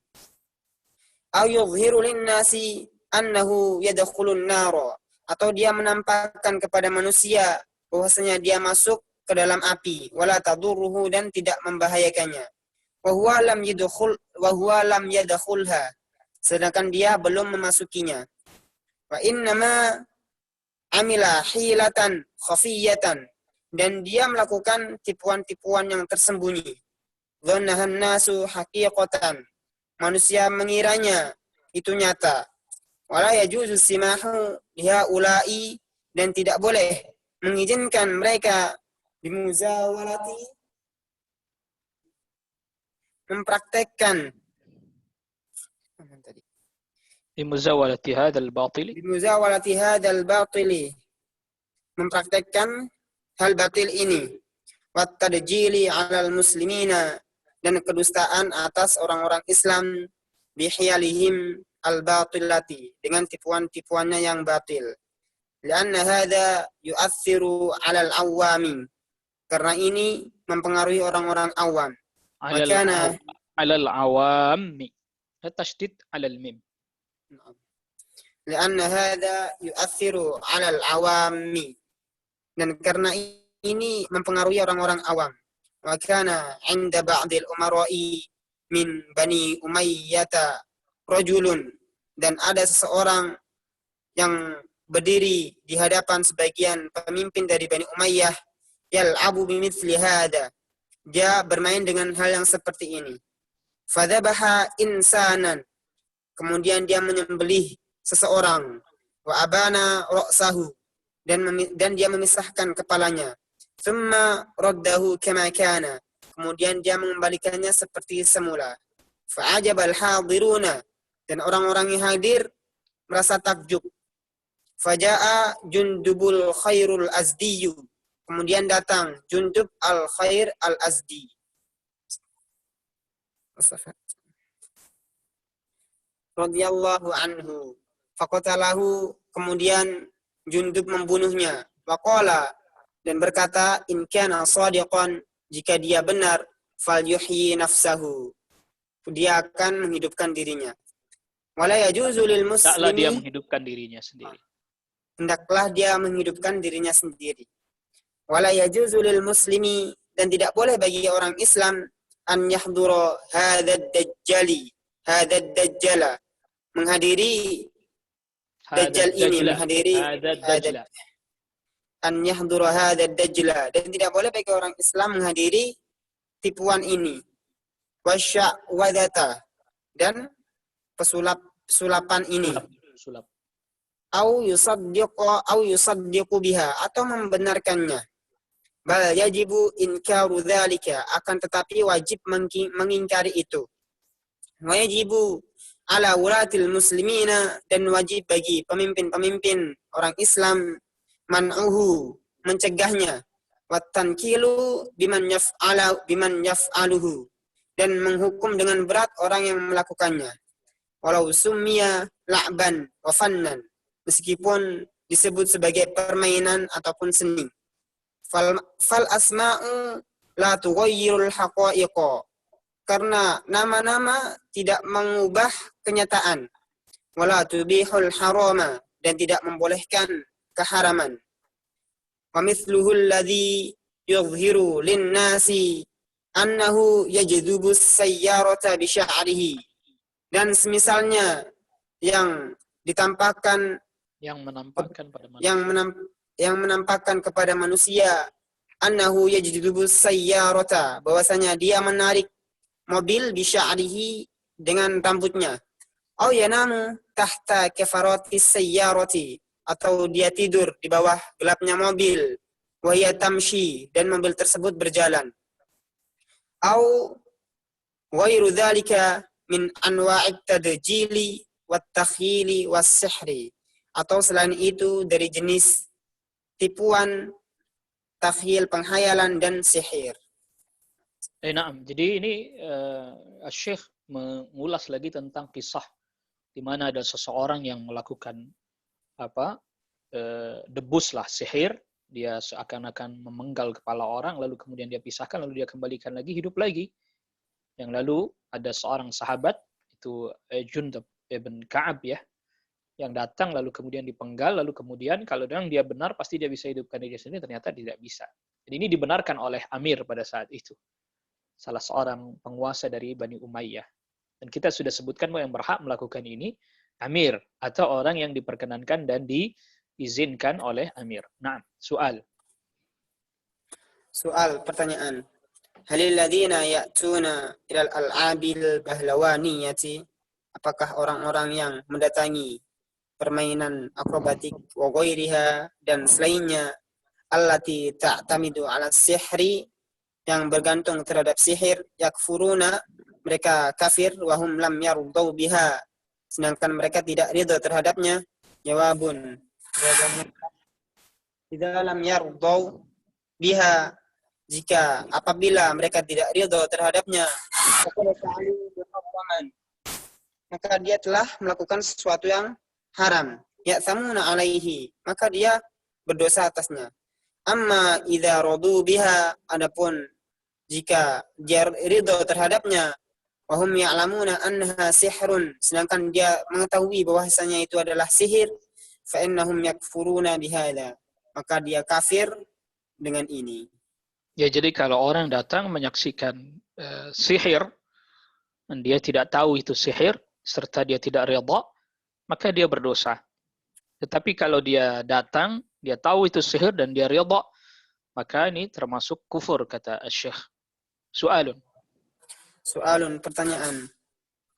Au yuzhiru lin-nasi annahu yadkhulun nar, atau dia menampakkan kepada manusia bahwasanya dia masuk ke dalam api, wala tadurruhu, dan tidak membahayakannya. Wa huwa lam yadkhulha, sedangkan dia belum memasukinya. Wa innama amila hilatan khafiyatan, dan dia melakukan tipuan-tipuan yang tersembunyi. Dhannahan nasu haqiqatan, manusia mengiranya itu nyata. Wala yajuzu simahu lihaula'i, dan tidak boleh mengizinkan mereka bimuzawalati, mempraktekkan Bimuzawalati hadzal batili, bimuzawalati hadzal batili, mempraktekkan hal batil ini, wat tadjili 'alal muslimina, dan kedustaan atas orang-orang Islam, bihiyalihim al-batilati, dengan tipuan-tipuannya yang batil. Lianna hadza yu'athiru 'alal awami, karena ini mempengaruhi orang-orang awam. alal awami, tasydid alal mim. Lianna hadza yu'athiru 'alal awami, dan karena ini mempengaruhi orang-orang awam. Wa kana 'inda ba'dil umara'i min Bani Umayyah rajulun, dan ada seseorang yang berdiri di hadapan sebagian pemimpin dari Bani Umayyah, yal'abu bimithli hadza, dia bermain dengan hal yang seperti ini. Fadzabaha insanan, kemudian dia menyembelih seseorang, wa abana ra'sahu, dan dia memisahkan kepalanya. Thumma raddahu kama kana, kemudian dia mengembalikannya seperti semula. Fa'ajabal hadiruna, dan orang-orang yang hadir merasa takjub. Faja'a Jundubul Khairul Azdiyu, kemudian datang Jundub al-Khair al-Azdi. Radhiyallahu anhu. Faqatalahu, kemudian Jundub membunuhnya. Waqala, dan berkata, in kana shadiqan, jika dia benar, falyuhyi nafsahu, dia akan menghidupkan dirinya. Wala yajuzu lil muslimi, Taklah dia menghidupkan dirinya sendiri. hendaklah dia menghidupkan dirinya sendiri. Wala yajuzu lil muslimi, dan tidak boleh bagi orang Islam, an yahdura hadzal dajjala, menghadiri dajjal ini, menghadiri an yahdura hadzal dajjala, dan tidak boleh bagi orang Islam menghadiri tipuan ini. Wasya'wadata, dan pesulapan ini. Sulap. Au yusaddiqu biha, atau membenarkannya. Bal yajibu inkaru dzalika, akan tetapi wajib mengingkari itu. Wa yajibu ala wulatil muslimina, dan wajib bagi pemimpin-pemimpin orang Islam man'uhu, mencegahnya, wa tankilu biman yaf'aluhu, dan menghukum dengan berat orang yang melakukannya. Walau summiya la'ban wa fannan, meskipun disebut sebagai permainan ataupun seni. Fal asma'u la tughayyirul haqa'iqa, karena nama-nama tidak mengubah kenyataan. Wala tubihul harama, dan tidak membolehkan keharaman. Wa mithluhu alladhi yuzhiru linnasi annahu yajdubu sayyarata bi sya'rihi, dan semisalnya yang ditampakkan, yang menampakkan kepada manusia, annahu yajdubu sayyarata, bahwasanya dia menarik mobil bi sya'rihi, dengan rambutnya. Au yanamu tahta kafarati sayyarati, atau dia tidur di bawah gelapnya mobil. Wa hiya tamshi, dan mobil tersebut berjalan. Au ghairu dzalika min anwa'it tadjili wat takhyili was sihri, atau selain itu dari jenis tipuan, takhyil, penghayalan, dan sihir. Naam. Jadi ini Syekh mengulas lagi tentang kisah di mana ada seseorang yang melakukan debus lah, sihir. Dia seakan-akan memenggal kepala orang, lalu kemudian dia pisahkan, lalu dia kembalikan lagi, hidup lagi. Yang lalu ada seorang sahabat, itu Jundab ibn Ka'ab ya, yang datang lalu kemudian dipenggal, lalu kemudian kalau dia benar pasti dia bisa hidupkan diri sendiri, ternyata tidak bisa. Jadi ini dibenarkan oleh Amir pada saat itu, salah seorang penguasa dari Bani Umayyah. Dan kita sudah sebutkan bahwa yang berhak melakukan ini Amir, atau orang yang diperkenankan dan diizinkan oleh Amir. Nah, soal, pertanyaan. Halil ladzina ya'tuna ilal al'abil bahlawaniyati, apakah orang-orang yang mendatangi permainan akrobatik wa ghairiha, dan selainnya, allati ta'tamidu 'ala sihri, yang bergantung terhadap sihir, yakfuruna, mereka kafir, wahum lam yardau biha, sedangkan mereka tidak ridha terhadapnya. Jawabun, jawabannya, idza lam yardau biha, jika apabila mereka tidak ridha terhadapnya, maka dia telah melakukan sesuatu yang haram. Ya'thamuna alaihi, maka dia berdosa atasnya. Amma idza radu biha, adapun jika dia ridha terhadapnya, wahum ya'lamuna annaha sihrun, sedangkan dia mengetahui bahwasanya itu adalah sihir, fa innahum yakfuruna bihadza, maka dia kafir dengan ini. Ya, jadi kalau orang datang menyaksikan sihir dan dia tidak tahu itu sihir serta dia tidak ridha, maka dia berdosa. Tetapi kalau dia datang, dia tahu itu sihir dan dia ridha, maka ini termasuk kufur, kata Syekh. Soalun, pertanyaan.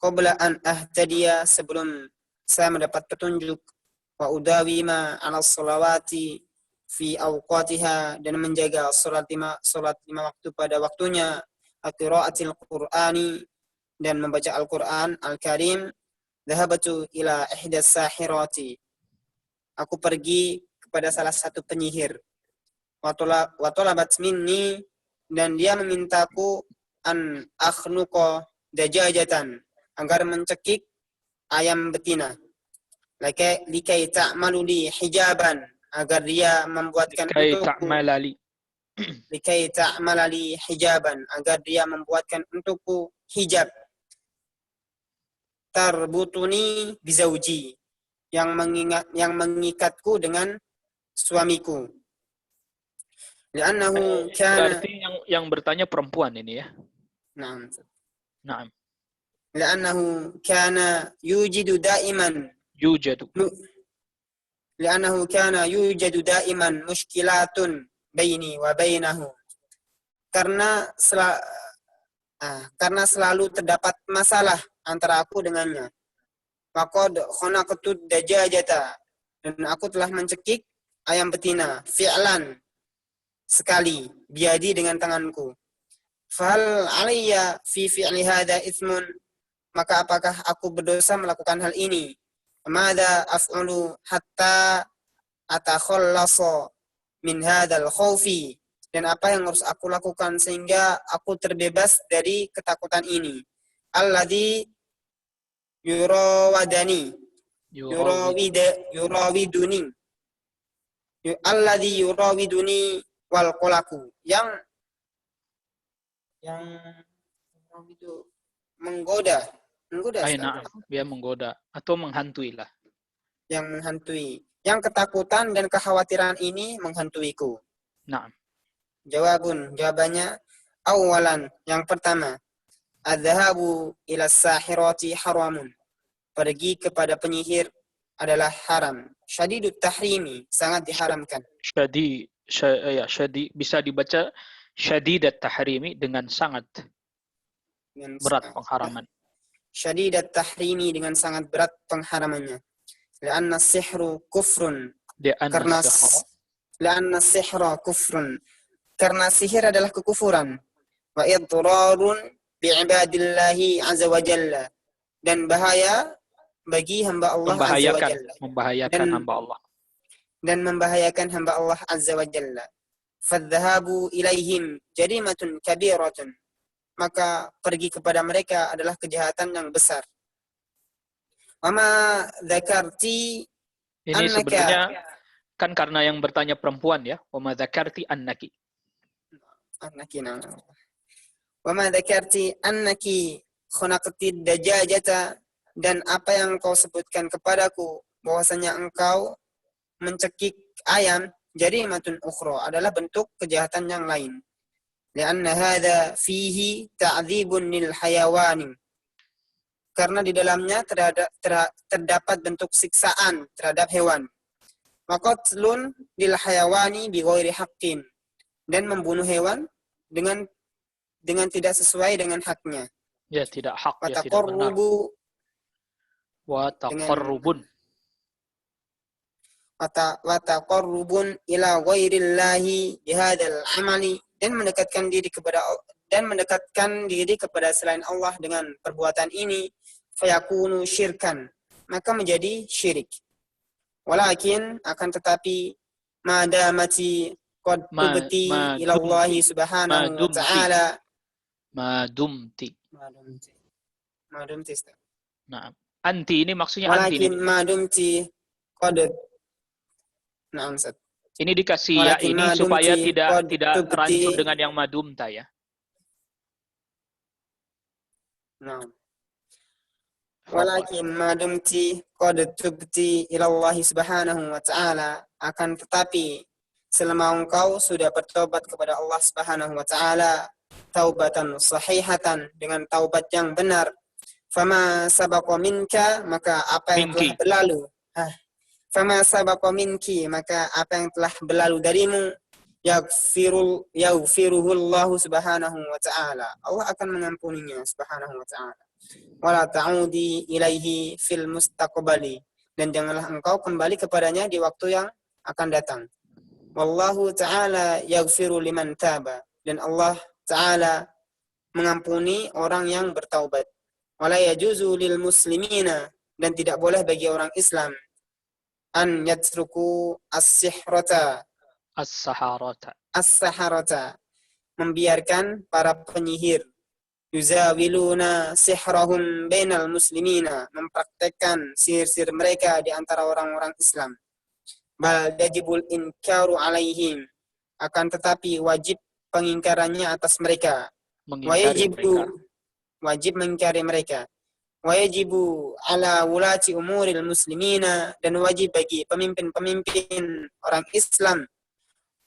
Qabla an ahtadiya, sebelum saya mendapat petunjuk, wa udawima 'ala sholawati fi awqatiha, dan menjaga salat lima waktu pada waktunya, qiraatil qur'ani, dan membaca Al-Qur'an Al-Karim, dhahabtu ila ihdas sahirati, aku pergi kepada salah satu penyihir, wa talabat minni, dan dia memintaku, an akhnuqa dajajatan, agar mencekik ayam betina, likai ta'malu li hijaban, agar dia membuatkan likai ta'mala li hijaban, agar dia membuatkan untukku hijab, tarbutuni bizauji, yang mengikatku dengan suamiku. Li'annahu kana, berarti yang bertanya perempuan ini ya. Naam. Li'annahu kana yujadu da'iman li'annahu kana yujadu da'iman mushkilatun baini wa bainahu, karena selalu terdapat masalah antara aku dengannya. Faqad khanaqtu dajajata, dan aku telah mencekik ayam betina, fi'lan, sekali, biadi, dengan tanganku. Fal alayya fi fi'li hadha ithmun, maka apakah aku berdosa melakukan hal ini? Mada af'ulu hatta atakhallasa min hadzal khaufi, dan apa yang harus aku lakukan sehingga aku terbebas dari ketakutan ini? Alladzi yurawadani Yurawid. yurawiduni alladzi yurawiduni wal qalaku, yang itu menggoda Aina, dia menggoda atau menghantui lah. yang menghantui, yang ketakutan dan kekhawatiran ini menghantuiku. Naam. Jawabannya, awalan, yang pertama, adzahabu ila sahirati haramun, pergi kepada penyihir adalah haram. Syadidut tahrimi, sangat diharamkan. Syadi bisa dibaca syadidat tahrimi dengan sangat berat pengharaman. Syadidat tahrimi, dengan sangat berat pengharamannya. Lianna sihru kufrun, karena sihra kufrun, karena sihir adalah kekufuran. Wa idrarun bi'ibadillahi azza wa jalla, dan bahaya bagi hamba Allah azza wa jalla, membahayakan hamba Allah, dan membahayakan hamba Allah azza wa jalla. Fadhahabu ilaihim jarimatun kabiratun, maka pergi kepada mereka adalah kejahatan yang besar. Wama dzakarti ini annaka, sebenarnya kan karena yang bertanya perempuan ya. Wama dzakarti annaki. Wama dzakarti annaki khunaqti dajajata, dan apa yang kau sebutkan kepadaku bahwasanya engkau mencekik ayam, jarimatun ukhra, adalah bentuk kejahatan yang lain. Lianna hadza fihi ta'dzibun lil hayawani, karena di dalamnya terdapat bentuk siksaan terhadap hewan. Wa qatlun lil hayawani bi ghairi haqqin, dan membunuh hewan dengan tidak sesuai dengan haknya. Ya, tidak hak, ya tidak benar. Wa taqarrubun. Wa taqarrubun ila ghairillahi bihadzal amali, dan mendekatkan diri kepada selain Allah dengan perbuatan ini, fayakunu syirkan, maka menjadi syirik. Walakin, akan tetapi, madamati qad tubti ila Allah subhanahu wa ta'ala, madumti. Nah, anti ini maksudnya anti ini. Walakin madumti qad, na'am Ustaz. Ini dikasih ya ini supaya tidak rancu dengan yang madumta ya. Nah. Walakin madumti qad tubti ila Allah subhanahu wa ta'ala, akan tetapi selama engkau sudah bertobat kepada Allah subhanahu wa ta'ala, taubatan sahihatan, dengan taubat yang benar, fama sabaqa minka, maka apa yang telah berlalu, fama sabaqa minki, maka apa yang telah berlalu darimu, yaghfiruhu Allah subhanahu wa ta'ala, Allah akan mengampuninya subhanahu wa ta'ala. Wala ta'udi ilaihi fil mustaqbali, dan janganlah engkau kembali kepadanya di waktu yang akan datang. Wallahu ta'ala yaghfiru liman taba, dan Allah ta'ala mengampuni orang yang bertaubat. Wala yajuzu lil muslimina, dan tidak boleh bagi orang Islam, an yatruku as-saharata, membiarkan para penyihir, yuzawiluna sihrahum bainal muslimina, mempraktekkan sihir-sihir mereka di antara orang-orang Islam. Bal yajibul inkaru alaihim, akan tetapi wajib pengingkarannya atas mereka. Wajib mengingkari mereka. Wajibu ala wulati umuril muslimina, dan wajib bagi pemimpin-pemimpin orang Islam,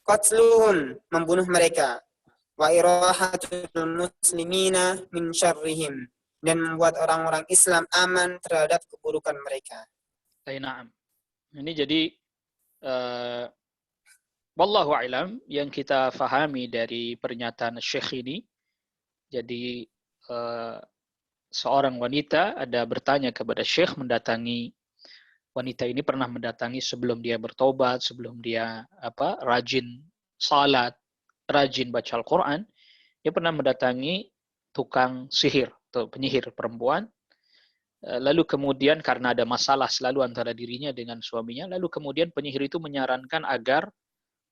qatluhum, membunuh mereka, wa irahatul muslimina min syarrihim, dan membuat orang-orang Islam aman terhadap keburukan mereka. Na'am. Ini jadi wallahu a'lam, yang kita fahami dari pernyataan Syekh ini, jadi seorang wanita ada bertanya kepada Syekh, mendatangi wanita ini pernah mendatangi sebelum dia bertobat, sebelum dia rajin salat, rajin baca Al-Quran, dia pernah mendatangi tukang sihir atau penyihir perempuan. Lalu kemudian karena ada masalah selalu antara dirinya dengan suaminya, lalu kemudian penyihir itu menyarankan agar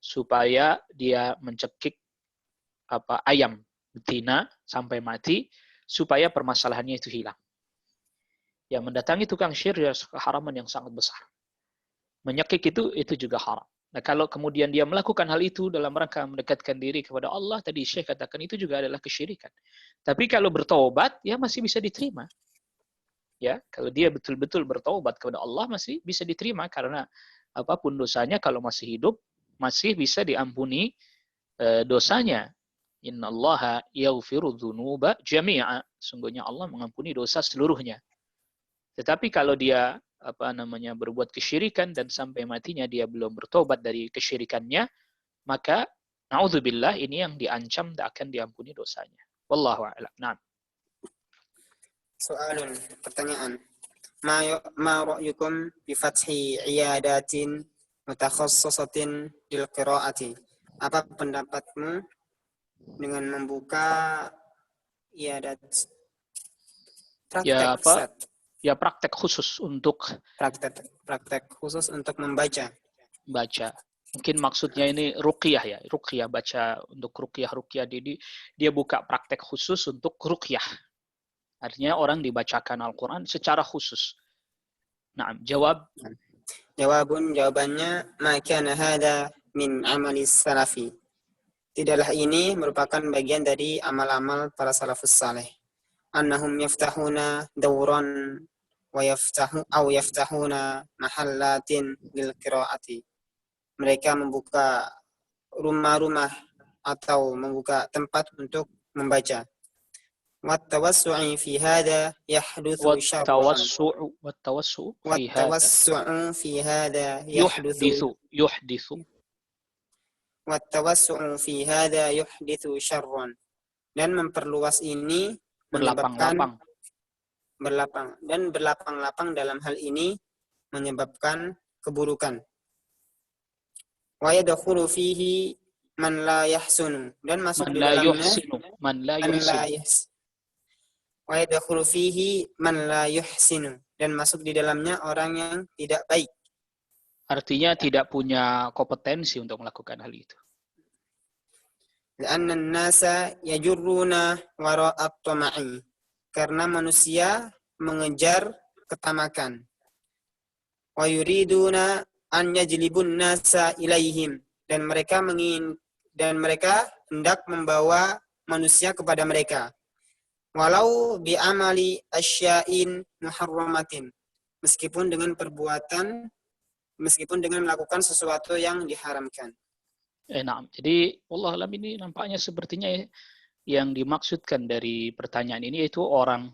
supaya dia mencekik ayam betina sampai mati supaya permasalahannya itu hilang. Ya, mendatangi tukang sihir ya keharaman yang sangat besar. Menyekik itu juga haram. Nah, kalau kemudian dia melakukan hal itu dalam rangka mendekatkan diri kepada Allah, tadi Syekh katakan itu juga adalah kesyirikan. Tapi kalau bertobat, ya masih bisa diterima. Ya, kalau dia betul-betul bertobat kepada Allah masih bisa diterima karena apapun dosanya kalau masih hidup masih bisa diampuni dosanya. Innallaha yaghfiru dzunuba jami'a. Sungguhnya Allah mengampuni dosa seluruhnya. Tetapi kalau dia berbuat kesyirikan dan sampai matinya dia belum bertobat dari kesyirikannya, maka naudzubillah ini yang diancam tak akan diampuni dosanya. Wallahu a'lam. Nah. Soalun, pertanyaan. Ma ra'yukum bi fathi iyadatin mutakhassasatin lil qiraati? Apa pendapatmu dengan membuka iyadat praktek praktek khusus untuk membaca. Mungkin maksudnya ini ruqyah ya, ruqyah, baca untuk ruqyah. Dia buka praktek khusus untuk ruqyah. Artinya orang dibacakan Al-Quran secara khusus. Nah, jawabannya ma kana hada min amali salafi. Tidaklah ini merupakan bagian dari amal-amal para salafus saleh. Annahum yaftahuna dawran wa yaftahuna mahallatin lil qiraati. Mereka membuka rumah-rumah atau membuka tempat untuk membaca. والتوسع في هذا يحدث شرا dan memperluas ini menyebabkan berlapang-lapang dalam hal ini menyebabkan keburukan. Wa yadkhulu fihi man la yahsunu, dan masuk di dalamnya wa yadkhulu fihi man la yuhsinu, dan masuk di dalamnya orang yang tidak baik. Artinya tidak punya kompetensi untuk melakukan hal itu. Li'anna an-nasa yajurruna wara'at tama'i, karena manusia mengejar ketamakan. Wa yuriduna an yajlibun nasa ilaihim, dan mereka hendak membawa manusia kepada mereka. Walau bi'amali asya'in muharramatin, meskipun dengan melakukan sesuatu yang diharamkan. Jadi Allah alam ini nampaknya sepertinya yang dimaksudkan dari pertanyaan ini yaitu orang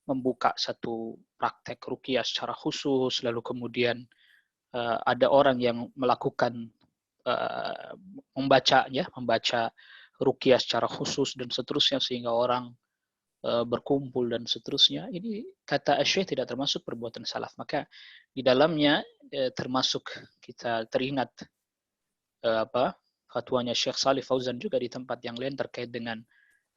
membuka satu praktek ruqyah secara khusus, lalu kemudian ada orang yang melakukan membaca ruqyah secara khusus dan seterusnya sehingga orang berkumpul dan seterusnya. Ini kata Syekh tidak termasuk perbuatan salaf. Maka di dalamnya termasuk kita teringat fatwanya Syekh Shalih Fauzan juga di tempat yang lain terkait dengan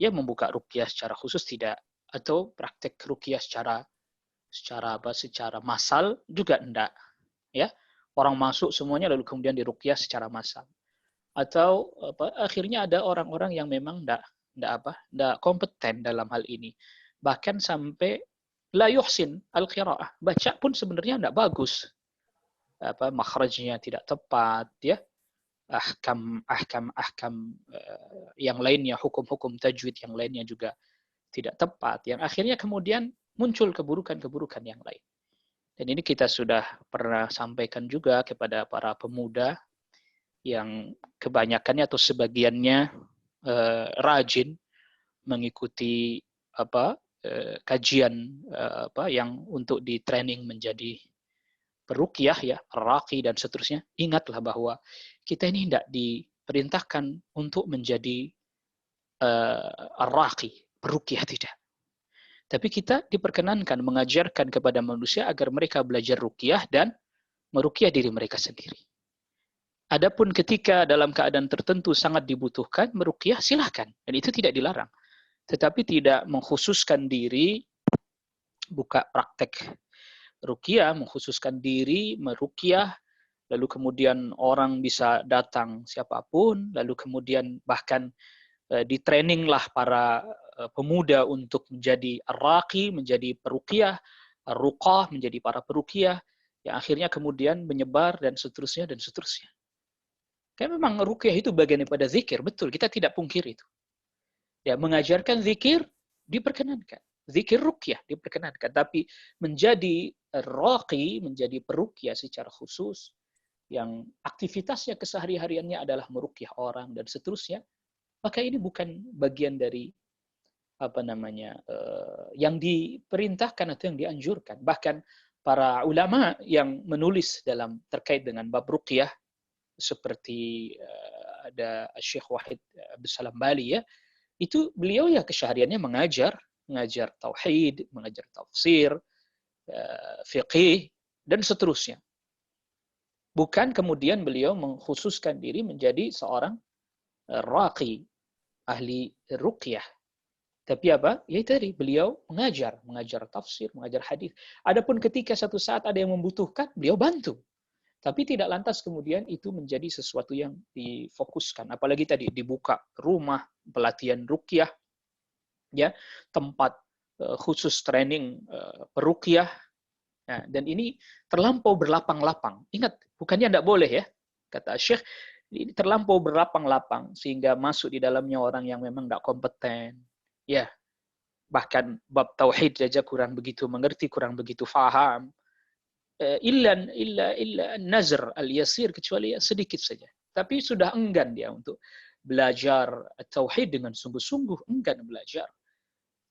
membuka ruqyah secara khusus tidak, atau praktek ruqyah secara massal juga enggak. Ya, orang masuk semuanya lalu kemudian diruqyah secara massal. Atau akhirnya ada orang-orang yang memang enggak kompeten dalam hal ini. Bahkan sampai la yuhsin al-qiraah. Baca pun sebenarnya enggak bagus. Makhrajnya tidak tepat, ya. Ahkam yang lainnya, hukum-hukum tajwid yang lainnya juga tidak tepat. Yang akhirnya kemudian muncul keburukan-keburukan yang lain. Dan ini kita sudah pernah sampaikan juga kepada para pemuda yang kebanyakannya atau sebagiannya rajin mengikuti kajian yang untuk di training menjadi peruqyah, ya, raqi dan seterusnya. Ingatlah bahwa kita ini tidak diperintahkan untuk menjadi raqi, peruqyah, tidak. Tapi kita diperkenankan mengajarkan kepada manusia agar mereka belajar ruqyah dan meruqyah diri mereka sendiri. Adapun ketika dalam keadaan tertentu sangat dibutuhkan meruqyah, silahkan, dan itu tidak dilarang. Tetapi tidak mengkhususkan diri buka praktek ruqyah, mengkhususkan diri, meruqyah, lalu kemudian orang bisa datang siapapun, lalu kemudian bahkan di-training lah para pemuda untuk menjadi ar-raqi, menjadi peruqyah, ar-ruqah, menjadi para peruqyah, yang akhirnya kemudian menyebar dan seterusnya dan seterusnya. Kan memang ruqyah itu bagian daripada zikir, betul, kita tidak pungkiri itu. Ya, mengajarkan zikir diperkenankan. Zikir ruqyah diperkenankan, tapi menjadi raqi, menjadi peruqyah secara khusus yang aktivitasnya kesehari-hariannya adalah meruqyah orang dan seterusnya, maka ini bukan bagian dari yang diperintahkan atau yang dianjurkan. Bahkan para ulama yang menulis dalam terkait dengan bab ruqyah seperti ada Syekh Wahid Abdul Salam Bali, ya, itu beliau ya kesehariannya mengajar tauhid, mengajar tafsir, fiqih dan seterusnya. Bukan kemudian beliau mengkhususkan diri menjadi seorang raqi, ahli ruqyah. Tapi apa? Ya tadi beliau mengajar tafsir, mengajar hadis. Adapun ketika satu saat ada yang membutuhkan, beliau bantu. Tapi tidak lantas kemudian itu menjadi sesuatu yang difokuskan. Apalagi tadi dibuka rumah pelatihan ruqyah, ya, tempat khusus training peruqyah. Nah, dan ini terlampau berlapang-lapang. Ingat, bukannya tidak boleh, ya, kata Syekh, ini terlampau berlapang-lapang sehingga masuk di dalamnya orang yang memang tidak kompeten. Ya, bahkan bab tauhid saja kurang begitu mengerti, kurang begitu faham. Illa nazar al-yasir, kecuali sedikit saja. Tapi sudah enggan dia untuk belajar tauhid dengan sungguh-sungguh, enggan belajar.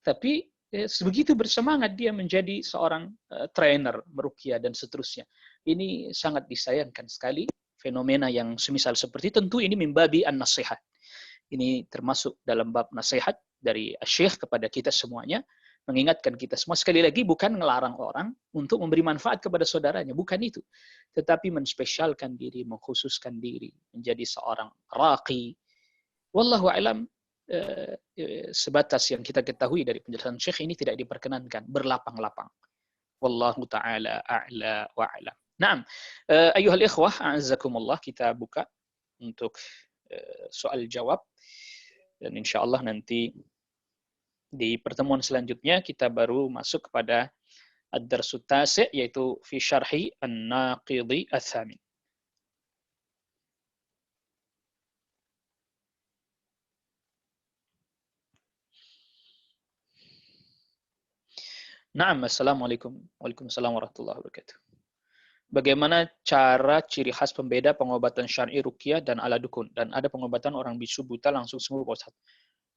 Tapi sebegitu bersemangat dia menjadi seorang trainer meruqyah dan seterusnya. Ini sangat disayangkan sekali fenomena yang semisal seperti. Tentu ini mimbabi an-nasihat. Ini termasuk dalam bab nasihat dari Syekh kepada kita semuanya, mengingatkan kita semua. Sekali lagi, bukan ngelarang orang untuk memberi manfaat kepada saudaranya, bukan itu. Tetapi menspesialkan diri, mengkhususkan diri, menjadi seorang raqi. Wallahu a'lam, sebatas yang kita ketahui dari penjelasan Syekh ini tidak diperkenankan berlapang-lapang. Wallahu ta'ala a'la wa a'lam. Naam, ayuhal ikhwah, a'azzakumullah, kita buka untuk soal jawab. Dan insya Allah nanti di pertemuan selanjutnya kita baru masuk kepada ad-darsut tasi', yaitu fi syarhi an-naqidhi ats-tsamin. Naam, assalamualaikum. Waalaikumsalam warahmatullahi wabarakatuh. Bagaimana cara ciri khas pembeda pengobatan syar'i ruqyah dan ala dukun? Dan ada pengobatan orang bisu buta langsung sembuh, Pak Ustaz.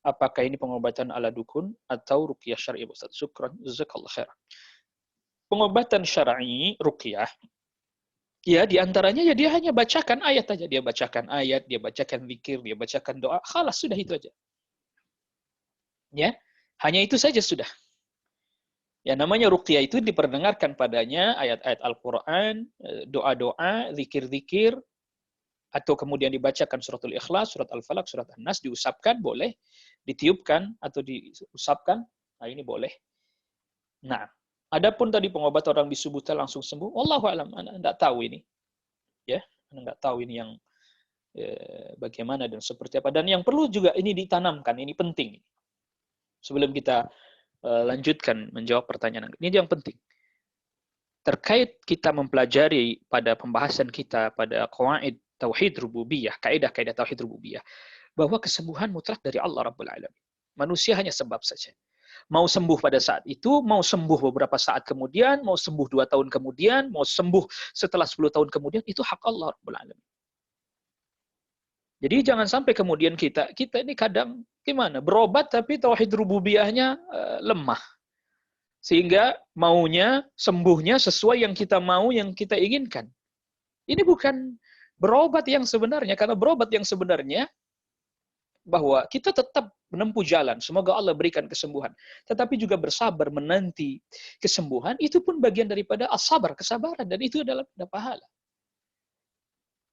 Apakah ini pengobatan ala dukun atau ruqyah syar'i, Pak Ustaz? Syukran, jazakallahu khairan. Pengobatan syar'i ruqyah, ya diantaranya ya dia hanya bacakan ayat aja. Dia bacakan ayat, dia bacakan zikir, dia bacakan doa. Khalas, sudah itu aja. Ya, hanya itu saja sudah. Ya, namanya ruqyah itu diperdengarkan padanya ayat-ayat Al-Quran, doa-doa, zikir-zikir, atau kemudian dibacakan suratul Ikhlas, surat Al-Falaq, surat An-Nas, diusapkan, boleh. Ditiupkan atau diusapkan, nah ini boleh. Nah, adapun tadi pengobatan orang bisu buta langsung sembuh, wallahu a'lam, Anda enggak tahu ini. Ya, Anda enggak tahu ini yang bagaimana dan seperti apa. Dan yang perlu juga ini ditanamkan, ini penting. Sebelum kita lanjutkan menjawab pertanyaan ini, yang penting terkait kita mempelajari pada pembahasan kita pada qawaid tauhid rububiyah, kaidah-kaidah tauhid rububiyah, bahwa kesembuhan mutlak dari Allah Rabbul Alamin. Manusia hanya sebab saja. Mau sembuh pada saat itu, mau sembuh beberapa saat kemudian, mau sembuh 2 tahun kemudian, mau sembuh setelah 10 tahun kemudian, itu hak Allah Rabbul Alamin. Jadi jangan sampai kemudian kita ini kadang gimana, berobat tapi tauhid rububiyahnya lemah. Sehingga maunya, sembuhnya sesuai yang kita mau, yang kita inginkan. Ini bukan berobat yang sebenarnya, karena berobat yang sebenarnya bahwa kita tetap menempuh jalan, semoga Allah berikan kesembuhan. Tetapi juga bersabar menanti kesembuhan, itu pun bagian daripada as-sabar, kesabaran, dan itu adalah pahala.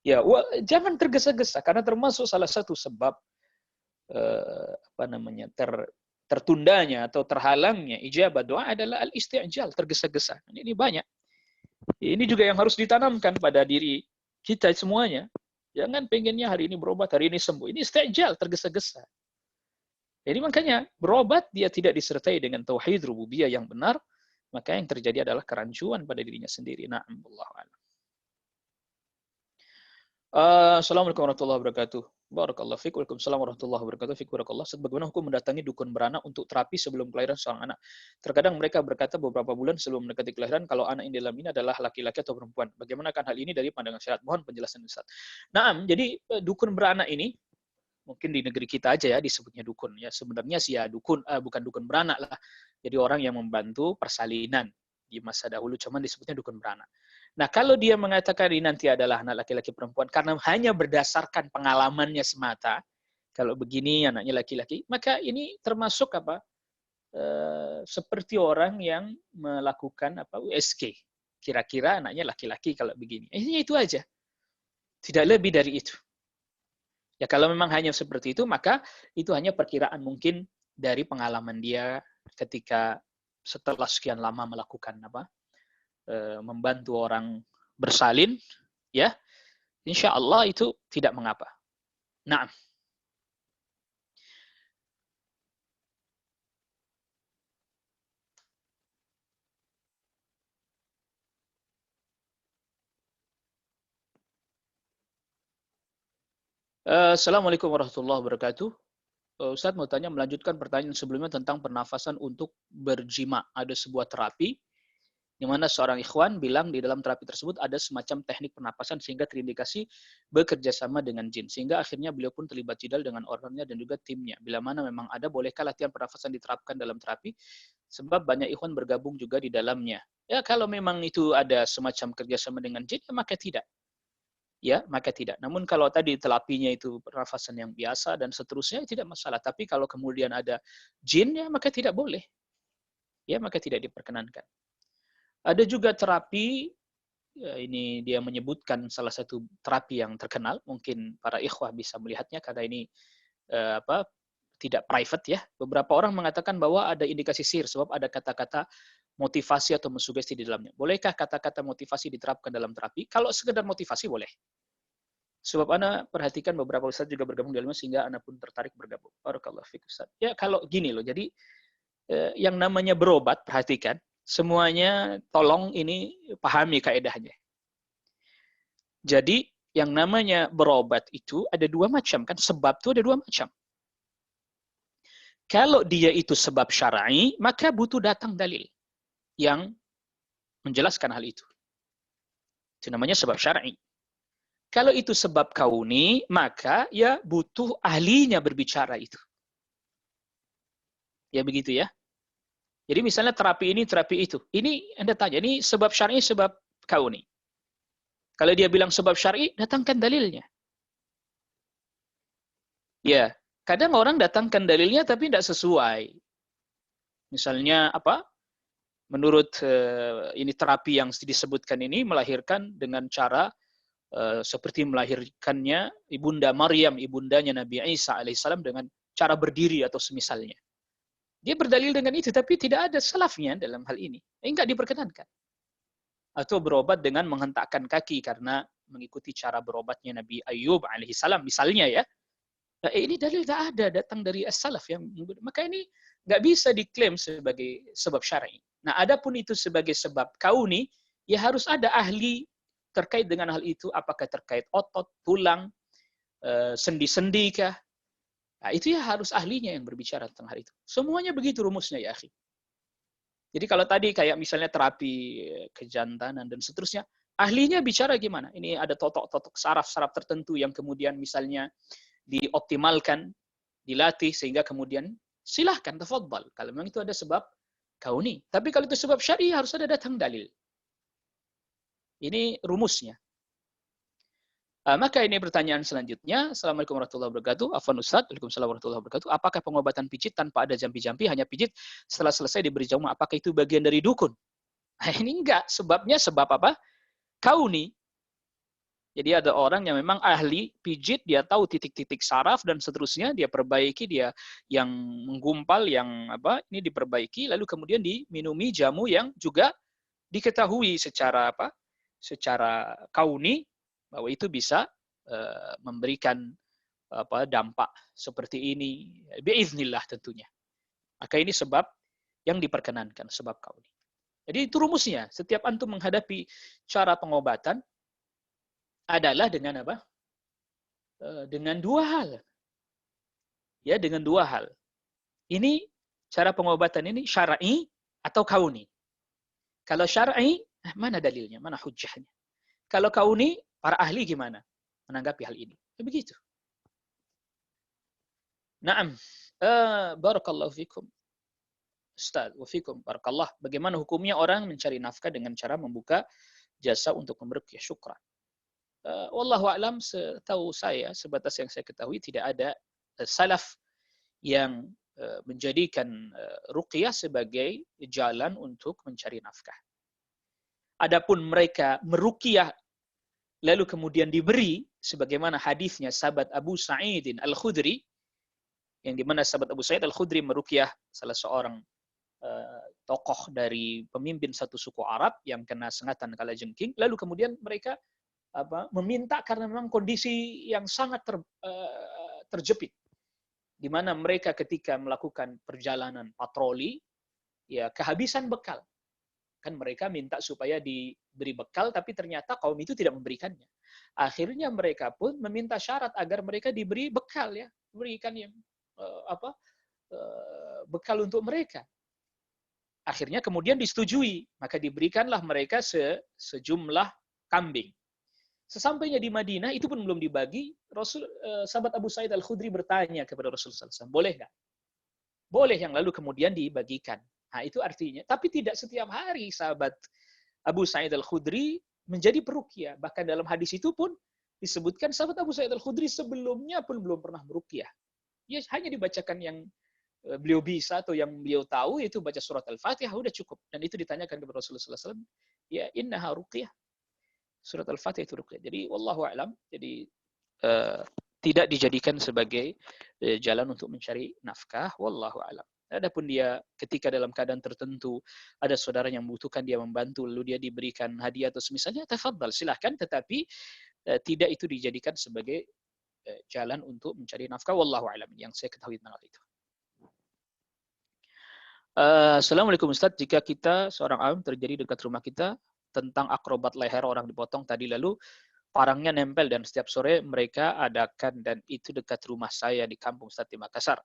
Ya, jangan tergesa-gesa, karena termasuk salah satu sebab tertundanya atau terhalangnya ijabah doa adalah al-isti'jal, tergesa-gesa. Ini banyak. Ini juga yang harus ditanamkan pada diri kita semuanya. Jangan pengennya hari ini berobat, hari ini sembuh. Ini isti'jal, tergesa-gesa. Jadi makanya berobat dia tidak disertai dengan tauhid rububiyah yang benar, maka yang terjadi adalah kerancuan pada dirinya sendiri. Na'am, wallahu a'lam. Assalamualaikum warahmatullahi wabarakatuh. Barakallahu fiik. Waalaikumsalam warahmatullahi wabarakatuh. Fiik barakallah. Bagaimana hukum mendatangi dukun beranak untuk terapi sebelum kelahiran seorang anak? Terkadang mereka berkata beberapa bulan sebelum mendekati kelahiran kalau anak yang di dalam ini adalah laki-laki atau perempuan. Bagaimana hal ini dari pandangan syariat? Mohon penjelasan Ustaz. Naam, jadi dukun beranak ini mungkin di negeri kita aja ya disebutnya dukun ya. Sebenarnya sih ya dukun bukan dukun beranak lah. Jadi orang yang membantu persalinan di masa dahulu, cuman disebutnya dukun beranak. Nah, kalau dia mengatakan ini nanti adalah anak laki-laki perempuan karena hanya berdasarkan pengalamannya semata, kalau begini anaknya laki-laki, maka ini termasuk apa? Seperti orang yang melakukan USG. Kira-kira anaknya laki-laki kalau begini. Ini itu aja. Tidak lebih dari itu. Ya kalau memang hanya seperti itu, maka itu hanya perkiraan mungkin dari pengalaman dia ketika setelah sekian lama melakukan membantu orang bersalin, ya, insya Allah itu tidak mengapa. Nah, Assalamualaikum warahmatullahi wabarakatuh. Ustaz mau tanya, melanjutkan pertanyaan sebelumnya tentang pernafasan untuk berjima. Ada sebuah terapi di mana seorang ikhwan bilang di dalam terapi tersebut ada semacam teknik pernapasan sehingga terindikasi bekerja sama dengan jin. Sehingga akhirnya beliau pun terlibat jidal dengan orangnya dan juga timnya. Bila mana memang ada, bolehkah latihan pernapasan diterapkan dalam terapi? Sebab banyak ikhwan bergabung juga di dalamnya. Ya kalau memang itu ada semacam kerjasama dengan jin, ya maka tidak. Ya, maka tidak. Namun kalau tadi terapinya itu pernafasan yang biasa dan seterusnya, tidak masalah. Tapi kalau kemudian ada jin, ya maka tidak boleh. Ya, maka tidak diperkenankan. Ada juga terapi, ya ini dia menyebutkan salah satu terapi yang terkenal, mungkin para ikhwah bisa melihatnya karena ini tidak private ya. Beberapa orang mengatakan bahwa ada indikasi sihir sebab ada kata-kata motivasi atau mensugesti di dalamnya. Bolehkah kata-kata motivasi diterapkan dalam terapi? Kalau sekedar motivasi boleh. Sebab Ana perhatikan beberapa ustaz juga bergabung di dalamnya sehingga Ana pun tertarik bergabung. Barakallahu fiik Ustaz. Ya kalau gini loh, jadi yang namanya berobat, perhatikan, semuanya tolong ini pahami kaedahnya. Jadi yang namanya berobat itu ada dua macam kan, sebab itu ada dua macam. Kalau dia itu sebab syar'i, maka butuh datang dalil yang menjelaskan hal itu. Itu namanya sebab syar'i. Kalau itu sebab kauni, maka ya butuh ahlinya berbicara itu. Ya begitu ya. Jadi misalnya terapi ini, terapi itu. Ini Anda tanya, ini sebab syar'i, sebab kauni. Kalau dia bilang sebab syar'i, datangkan dalilnya. Ya, kadang orang datangkan dalilnya tapi tidak sesuai. Misalnya apa? Menurut ini terapi yang disebutkan ini melahirkan dengan cara seperti melahirkannya ibunda Maryam, ibundanya Nabi Isa alaihissalam dengan cara berdiri atau semisalnya. Dia berdalil dengan itu, tapi tidak ada salafnya dalam hal ini. Enggak diperkenankan. Atau berobat dengan menghentakkan kaki karena mengikuti cara berobatnya Nabi Ayub alaihissalam misalnya ya. Nah, ini dalil tak ada datang dari as-salaf yang maka ini nggak bisa diklaim sebagai sebab syar'i. Nah, adapun itu sebagai sebab kauni, ya harus ada ahli terkait dengan hal itu, apakah terkait otot, tulang, sendi-sendi kah? Nah, itu ya harus ahlinya yang berbicara tentang hal itu. Semuanya begitu rumusnya ya, akhi. Jadi kalau tadi kayak misalnya terapi kejantanan dan seterusnya, ahlinya bicara gimana? Ini ada totok-totok saraf-saraf tertentu yang kemudian misalnya dioptimalkan, dilatih sehingga kemudian silahkan tafadhal. Kalau memang itu ada sebab kauni. Tapi kalau itu sebab syar'i harus ada datang dalil. Ini rumusnya. Maka ini pertanyaan selanjutnya. Assalamualaikum warahmatullahi wabarakatuh. Afwan Ustaz. Waalaikumsalam warahmatullahi wabarakatuh. Apakah pengobatan pijit tanpa ada jampi-jampi, hanya pijit setelah selesai diberi jamu? Apakah itu bagian dari dukun? Nah, ini enggak. Sebabnya sebab apa? Kauni. Jadi ada orang yang memang ahli pijit, dia tahu titik-titik saraf dan seterusnya, dia perbaiki, dia yang menggumpal, yang apa ini diperbaiki, lalu kemudian diminumi jamu yang juga diketahui secara apa? Secara kauni bahwa itu bisa memberikan apa dampak seperti ini biiznillah tentunya. Maka ini sebab yang diperkenankan, sebab kauni. Jadi itu rumusnya. Setiap antum menghadapi cara pengobatan adalah dengan apa? Dengan dua hal. Ya, dengan dua hal. Ini cara pengobatan ini syar'i atau kauni. Kalau syar'i, mana dalilnya? Mana hujjahnya? Kalau kauni, para ahli gimana menanggapi hal ini? Begitu. Naam. Barakallahu fikum. Ustaz, wa fikum barakallah. Bagaimana hukumnya orang mencari nafkah dengan cara membuka jasa untuk meruqyah? Syukran. Wallahu a'lam, setahu saya, sebatas yang saya ketahui tidak ada salaf yang menjadikan ruqyah sebagai jalan untuk mencari nafkah. Adapun mereka meruqyah lalu kemudian diberi, sebagaimana hadisnya sahabat Abu Sa'id Al-Khudri, yang dimana sahabat Abu Sa'id Al-Khudri meruqyah salah seorang tokoh dari pemimpin satu suku Arab yang kena sengatan kalajengking, lalu kemudian mereka meminta karena memang kondisi yang sangat terjepit, di mana mereka ketika melakukan perjalanan patroli, ya kehabisan bekal. Kan mereka minta supaya diberi bekal, tapi ternyata kaum itu tidak memberikannya. Akhirnya mereka pun meminta syarat agar mereka diberi bekal, ya, berikan yang bekal untuk mereka. Akhirnya kemudian disetujui, maka diberikanlah mereka sejumlah kambing. Sesampainya di Madinah, itu pun belum dibagi, sahabat Abu Sa'id Al-Khudri bertanya kepada Rasulullah SAW, boleh nggak? Boleh, yang lalu kemudian dibagikan. Nah, itu artinya, tapi tidak setiap hari sahabat Abu Sa'id Al-Khudri menjadi peruqyah. Bahkan dalam hadis itu pun disebutkan sahabat Abu Sa'id Al-Khudri sebelumnya pun belum pernah meruqyah. Ya, hanya dibacakan yang beliau bisa atau yang beliau tahu, itu baca surat Al-Fatihah, udah cukup. Dan itu ditanyakan kepada Rasulullah SAW, ya innaha ruqyah. Surat Al-Fatihah itu ruqyah. Jadi wallahu a'lam. Jadi tidak dijadikan sebagai jalan untuk mencari nafkah, wallahu a'lam. Adapun dia ketika dalam keadaan tertentu ada saudara yang membutuhkan, dia membantu, lalu dia diberikan hadiah atau semisalnya, tafadhal, silahkan, tetapi tidak itu dijadikan sebagai jalan untuk mencari nafkah, wallahu a'lam, yang saya ketahui tentang hal itu. Assalamualaikum Ustaz, jika kita seorang awam terjadi dekat rumah kita tentang akrobat leher orang dipotong tadi, lalu parangnya nempel dan setiap sore mereka adakan, dan itu dekat rumah saya di kampung Ustaz di Makassar.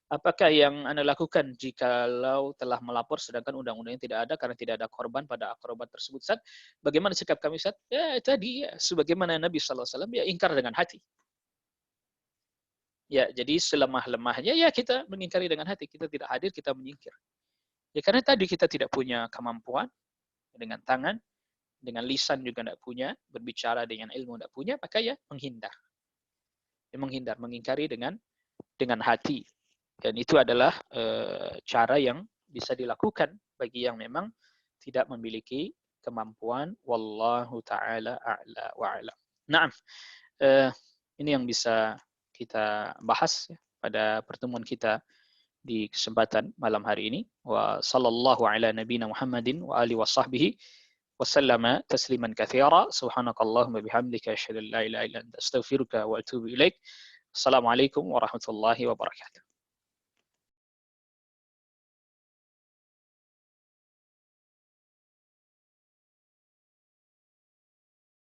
Apakah yang Anda lakukan jikalau telah melapor sedangkan undang-undangnya tidak ada karena tidak ada korban pada akrobat tersebut, Ustaz? Bagaimana sikap kami, Ustaz? Ya tadi, ya, sebagaimana Nabi SAW, ya ingkar dengan hati. Ya, jadi selemah-lemahnya ya kita mengingkari dengan hati, kita tidak hadir, kita menyingkir. Ya karena tadi kita tidak punya kemampuan dengan tangan, dengan lisan juga tidak punya, berbicara dengan ilmu tidak punya, maka ya menghindar. Ya, menghindar, mengingkari dengan hati. Dan itu adalah cara yang bisa dilakukan bagi yang memang tidak memiliki kemampuan. Wallahu ta'ala a'la wa'alam. Nah, ini yang bisa kita bahas ya, pada pertemuan kita di kesempatan malam hari ini. Wa sallallahu ala nabiyina Muhammadin wa alihi wa sahbihi wa sallama tasliman katsira. Subhanakallahumma bihamdika asyhadu an la ilaha illa anta astaghfiruka wa atubu ilaik. Assalamualaikum warahmatullahi wabarakatuh.